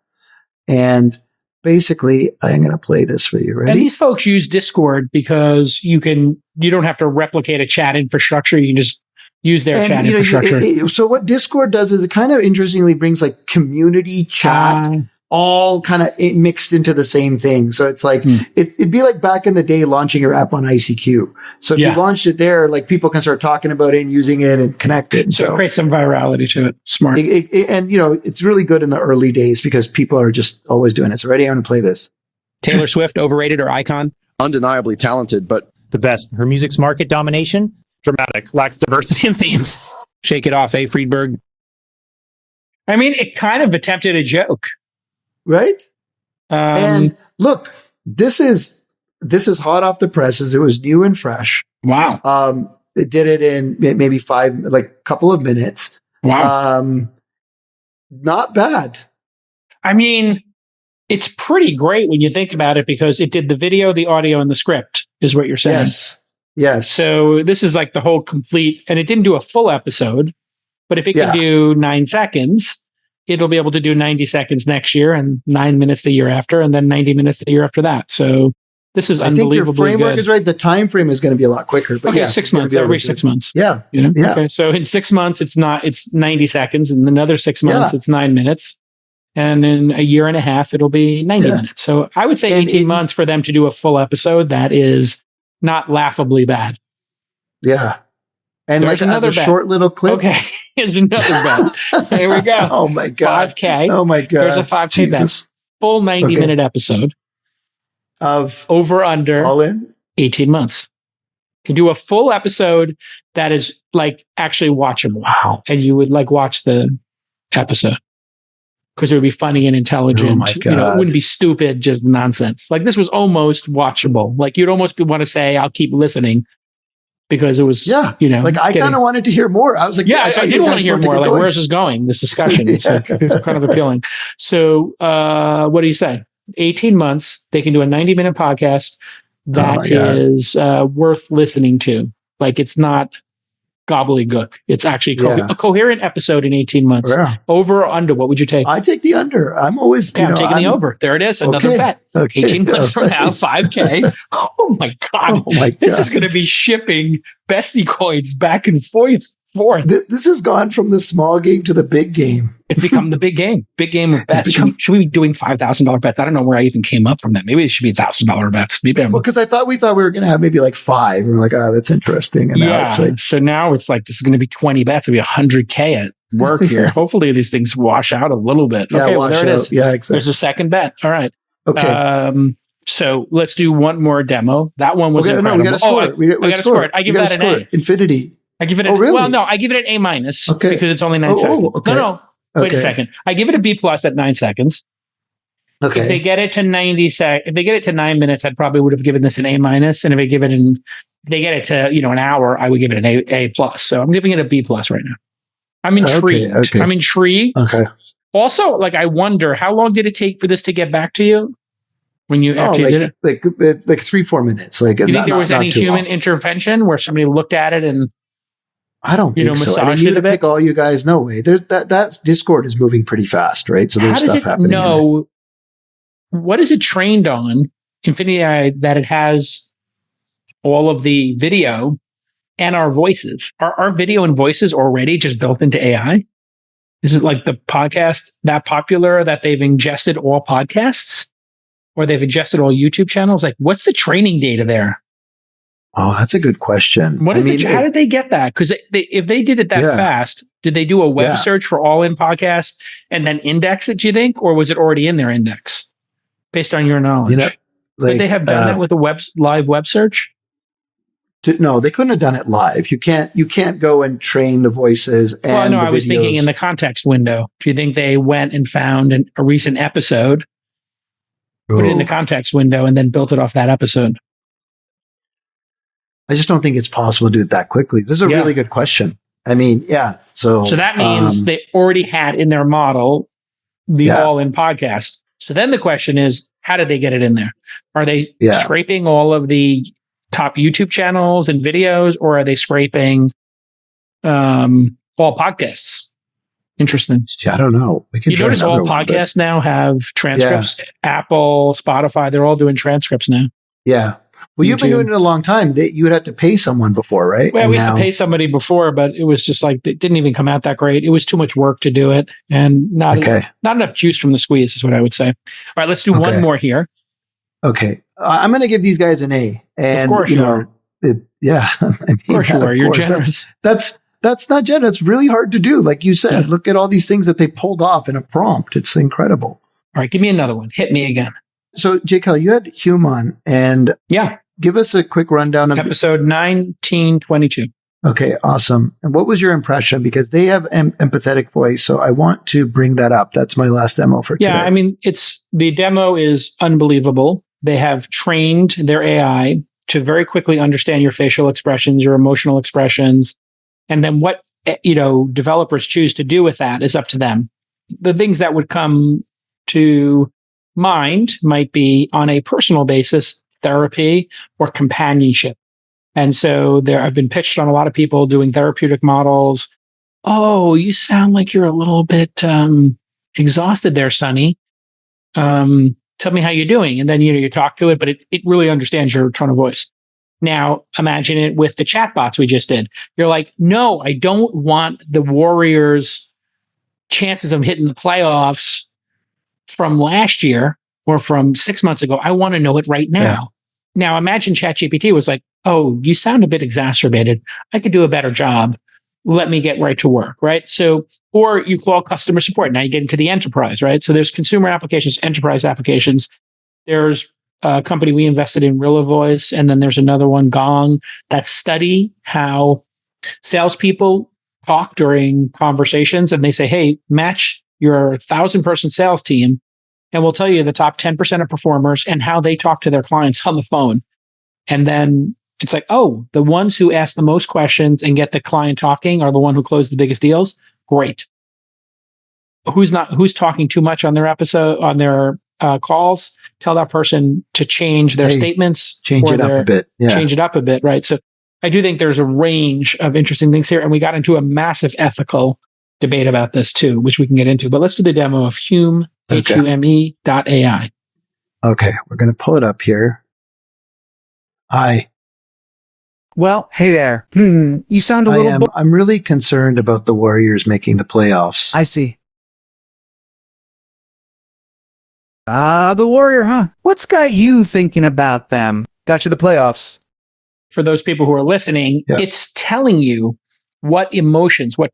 And basically, I'm going to play this for you. Ready? And these folks use Discord because you don't have to replicate a chat infrastructure. You can just use their chat infrastructure. So what Discord does is it kind of interestingly brings like community chat all kind of mixed into the same thing. So it's like, it'd be like back in the day launching your app on ICQ. So if you launched it there, like people can start talking about it and using it and connect it. So create some virality to it. Smart. And it's really good in the early days because people are just always doing it. So ready? I'm going to play this. Taylor Swift, overrated or icon? undeniably talented, but The best. Her music's market domination, dramatic, lacks diversity in themes. Shake it off, Friedberg. I mean, it kind of attempted a joke. Right? And look, this is hot off the presses. It was new and fresh. Wow. It did it in maybe couple of minutes. Wow. Not bad. I mean, it's pretty great when you think about it because it did the video, the audio, and the script, is what you're saying. Yes. So this is like the whole complete, and it didn't do a full episode, but if it can do 9 seconds, it'll be able to do 90 seconds next year and 9 minutes the year after, and then 90 minutes the year after that. So this is unbelievably I think your framework good. is right. The time frame is going to be a lot quicker. But 6 months, every 6 months. Yeah. You know? Yeah. Okay. So in 6 months, it's 90 seconds. And another 6 months, it's 9 minutes. And in a year and a half, it'll be 90 minutes. So I would say 18 months for them to do a full episode. That is not laughably bad. Yeah. And There's like another as a short little clip. Okay. Here's another bet. There we go. Oh my God. 5K. Oh my God. There's a 5K bet. Full 90-minute episode. Of over under all in 18 months. Can do a full episode that is like actually watchable. Wow. And you would like watch the episode because it would be funny and intelligent. Oh my God. You know, it wouldn't be stupid, just nonsense. Like this was almost watchable. Like you'd almost want to say, I'll keep listening because it was, you know, like I kind of wanted to hear more. I was like, I did want to hear more. Like, where's this going? This discussion. It's kind of appealing. So, what do you say? 18 months, they can do a 90-minute podcast that is worth listening to. Like it's not gobbledygook. It's actually a coherent episode in 18 months. Yeah. Over or under, what would you take? I take the under. I'm always I'm taking the over. There it is. Another bet. 18 months from now, 5K. Oh my God. Oh my God. This is going to be shipping bestie coins back and forth. This has gone from the small game to the big game. It's become the big game. Big game of bets. Should we be doing $5,000 bets? I don't know where I even came up from that. Maybe it should be $1,000 bets. Maybe because we thought we were going to have maybe like 5. And we're like, oh, that's interesting. And now it's like, so now it's like this is going to be 20 bets. It'll be 100K at work here. Hopefully these things wash out a little bit. Okay, well there it is. Yeah, exactly. There's a second bet. All right. Okay. So let's do one more demo. That one was incredible. No, we got to score it. I got to score it. I give that an A. Infinity. I give it well, no, I give it an A minus because it's only 9 seconds. Okay. No. Wait a second. I give it a B plus at 9 seconds. Okay. If they get it to if they get it to 9 minutes, I probably would have given this an A minus. And if they get it to, an hour, I would give it an A plus. So I'm giving it a B plus right now. I'm intrigued. Okay. I'm intrigued. Okay. Also, like I wonder how long did it take for this to get back to you when you actually did it? Like 3-4 minutes. Like, you think there was any human intervention where somebody looked at it and I don't think so. I mean, you pick all you guys. No way. That Discord is moving pretty fast, right? So there's stuff happening. No. What is it trained on? Infinity AI that it has all of the video and our voices. Are our video and voices already just built into AI? Is it like the podcast that popular that they've ingested all podcasts, or they've ingested all YouTube channels? Like, what's the training data there? Oh, that's a good question. How did they get that? Because if they did it that fast, did they do a web search for all in podcasts and then index it, do you think? Or was it already in their index based on your knowledge? Could they have done that with a live web search? No, they couldn't have done it live. You can't go and train the voices and well, no, the I was thinking in the context window. Do you think they went and found a recent episode, put it in the context window, and then built it off that episode? I just don't think it's possible to do it that quickly. This is a really good question. I mean, So that means they already had in their model the all-in podcast. So then the question is, how did they get it in there? Are they scraping all of the top YouTube channels and videos, or are they scraping all podcasts? Interesting. I don't know. You notice all podcasts now have transcripts. Apple, Spotify, they're all doing transcripts now. Yeah. Well, you've been doing it a long time. You would have to pay someone before, right? Well, we used to pay somebody before, but it was just like, it didn't even come out that great. It was too much work to do it and not enough juice from the squeeze is what I would say. All right, let's do one more here. Okay. I'm going to give these guys an A. And, of course you are. I mean, of course you are. You're generous. That's not generous. It's really hard to do. Like you said, look at all these things that they pulled off in a prompt. It's incredible. All right, give me another one. Hit me again. So, JCal, you had Hume on, and Yeah. give us a quick rundown of Episode 1922. Okay, awesome. And what was your impression? Because they have empathetic voice, so I want to bring that up. That's my last demo for today. Yeah, I mean, the demo is unbelievable. They have trained their AI to very quickly understand your facial expressions, your emotional expressions, and then what developers choose to do with that is up to them. The things that would come to mind might be on a personal basis, therapy or companionship. And so I've been pitched on a lot of people doing therapeutic models. Oh, you sound like you're a little bit exhausted there, Sonny. Tell me how you're doing. And then, you talk to it, but it really understands your tone of voice. Now, imagine it with the chatbots we just did. You're like, no, I don't want the Warriors' chances of hitting the playoffs from last year or from 6 months ago. I want to know it right now. Yeah. Now, imagine ChatGPT was like, oh, you sound a bit exacerbated. I could do a better job. Let me get right to work, right? So, or you call customer support. Now you get into the enterprise, right? So there's consumer applications, enterprise applications. There's a company we invested in, Rilla Voice, and then there's another one, Gong, that study how salespeople talk during conversations, and they say, hey, match your 1,000-person sales team, and we'll tell you the top 10% of performers and how they talk to their clients on the phone. And then it's like, oh, the ones who ask the most questions and get the client talking are the one who close the biggest deals. Great. Who's talking too much on their calls? Tell that person to change their statements. Change it up a bit. Yeah. Change it up a bit, right? So I do think there's a range of interesting things here. And we got into a massive ethical debate about this too, which we can get into. But let's do the demo of Hume, Hume.ai. Okay, we're going to pull it up here. Hi. Well, hey there. You sound a little... I'm really concerned about the Warriors making the playoffs. I see. The Warrior, huh? What's got you thinking about them? Got you the playoffs. For those people who are listening, It's telling you what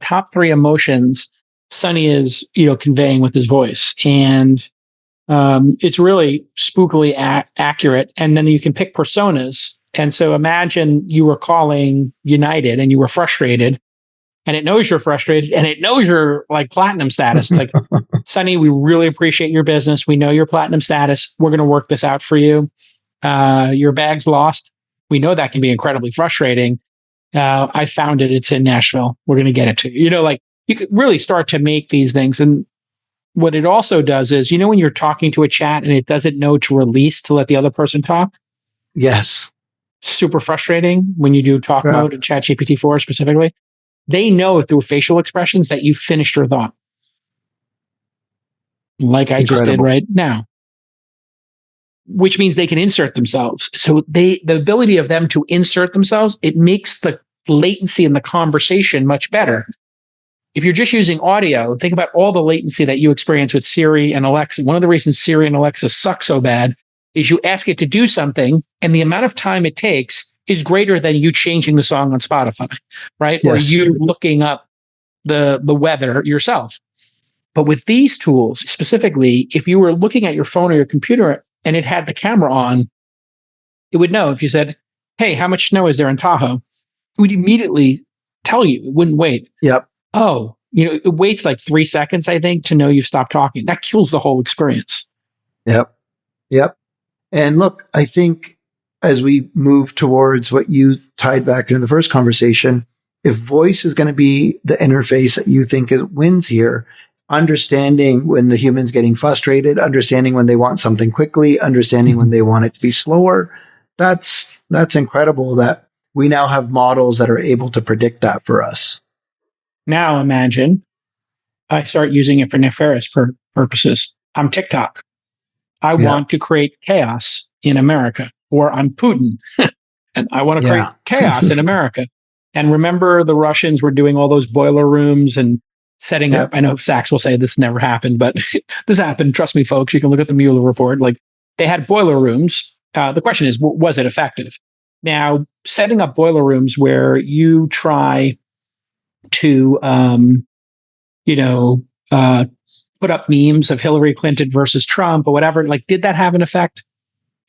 top 3 emotions Sonny is, conveying with his voice. And it's really spookily accurate. And then you can pick personas. And so imagine you were calling United and you were frustrated, and it knows you're frustrated and it knows you're like platinum status. It's like, Sonny, we really appreciate your business. We know your platinum status. We're going to work this out for you. Your bag's lost. We know that can be incredibly frustrating. I found it. It's in Nashville. We're going to get it to you. You could really start to make these things. And what it also does is, when you're talking to a chat and it doesn't know to release to let the other person talk? Yes. Super frustrating when you do talk mode in ChatGPT 4 specifically. They know through facial expressions that you finished your thought. Like I just did right now. Which means they can insert themselves. So the ability of them to insert themselves, it makes the latency in the conversation much better. If you're just using audio, think about all the latency that you experience with Siri and Alexa. One of the reasons Siri and Alexa suck so bad is you ask it to do something, and the amount of time it takes is greater than you changing the song on Spotify, right? Yes. Or you looking up the weather yourself. But with these tools, specifically, if you were looking at your phone or your computer and it had the camera on, it would know if you said, hey, how much snow is there in Tahoe? It would immediately tell you. It wouldn't wait. Yep. Oh, it waits like 3 seconds, I think, to know you've stopped talking. That kills the whole experience. Yep. And look, I think as we move towards what you tied back into the first conversation, if voice is going to be the interface that you think wins here, understanding when the human's getting frustrated, understanding when they want something quickly, understanding when they want it to be slower, that's incredible that we now have models that are able to predict that for us. Now imagine I start using it for nefarious purposes. I'm TikTok. I want to create chaos in America, or I'm Putin and I want to create chaos in America. And remember, the Russians were doing all those boiler rooms and setting up. I know Sachs will say this never happened, but this happened. Trust me, folks. You can look at the Mueller report. Like, they had boiler rooms. The question is, was it effective? Now, setting up boiler rooms where you try to, put put up memes of Hillary Clinton versus Trump or whatever. Like, did that have an effect?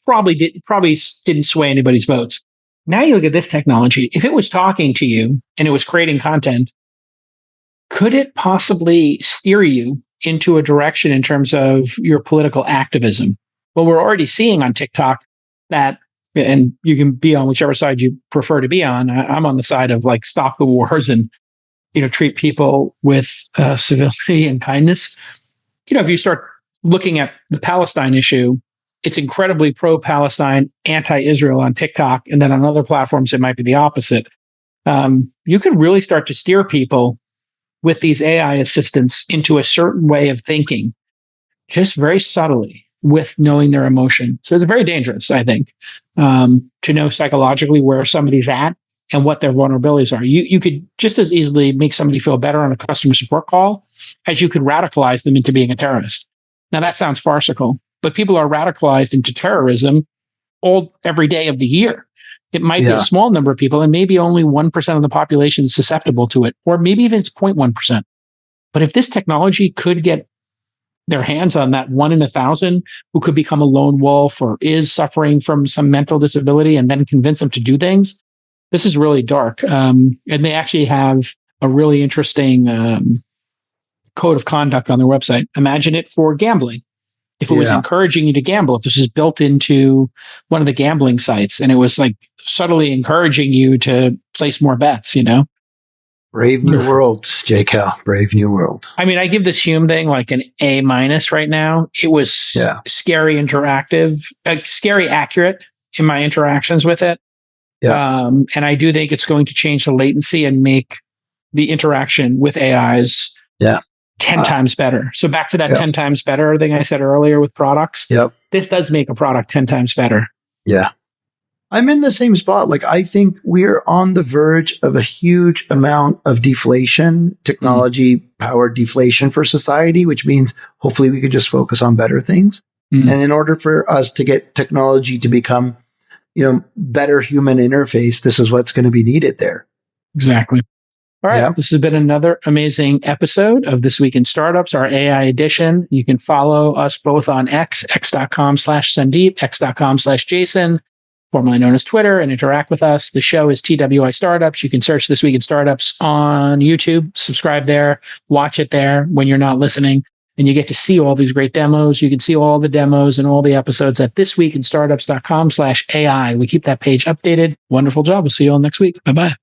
Probably didn't sway anybody's votes. Now you look at this technology. If it was talking to you and it was creating content, could it possibly steer you into a direction in terms of your political activism? Well, we're already seeing on TikTok that, and you can be on whichever side you prefer to be on. I'm on the side of like stop the wars and, treat people with civility and kindness. If you start looking at the Palestine issue, it's incredibly pro-Palestine, anti-Israel on TikTok. And then on other platforms, it might be the opposite. You can really start to steer people with these AI assistants into a certain way of thinking, just very subtly with knowing their emotion. So it's very dangerous, I think, to know psychologically where somebody's at and what their vulnerabilities are. You could just as easily make somebody feel better on a customer support call as you could radicalize them into being a terrorist. Now, that sounds farcical, but people are radicalized into terrorism every day of the year. It might be a small number of people, and maybe only 1% of the population is susceptible to it, or maybe even it's 0.1%. But if this technology could get their hands on that 1 in 1,000 who could become a lone wolf or is suffering from some mental disability and then convince them to do things, this is really dark. And they actually have a really interesting code of conduct on their website. Imagine it for gambling. If it was encouraging you to gamble, if this is built into one of the gambling sites and it was like subtly encouraging you to place more bets, Brave new world, JCal. Brave new world. I mean, I give this Hume thing like an A- right now. It was scary interactive, scary accurate in my interactions with it. Yeah. And I do think it's going to change the latency and make the interaction with AIs 10 times better. So back to that 10 times better thing I said earlier with products. Yep. This does make a product 10 times better. Yeah. I'm in the same spot. Like, I think we're on the verge of a huge amount of deflation, technology powered deflation for society, which means hopefully we could just focus on better things. And in order for us to get technology to become, better human interface, this is what's going to be needed there. Exactly. All right. This has been another amazing episode of This Week in Startups, our AI edition. You can follow us both on x.com/Sandeep, x.com/Jason, formerly known as Twitter, and interact with us. The show is TWI Startups. You can search This Week in Startups on YouTube, subscribe there, watch it there when you're not listening, and you get to see all these great demos. You can see all the demos and all the episodes at thisweekinstartups.com/AI. We keep that page updated. Wonderful job. We'll see you all next week. Bye-bye.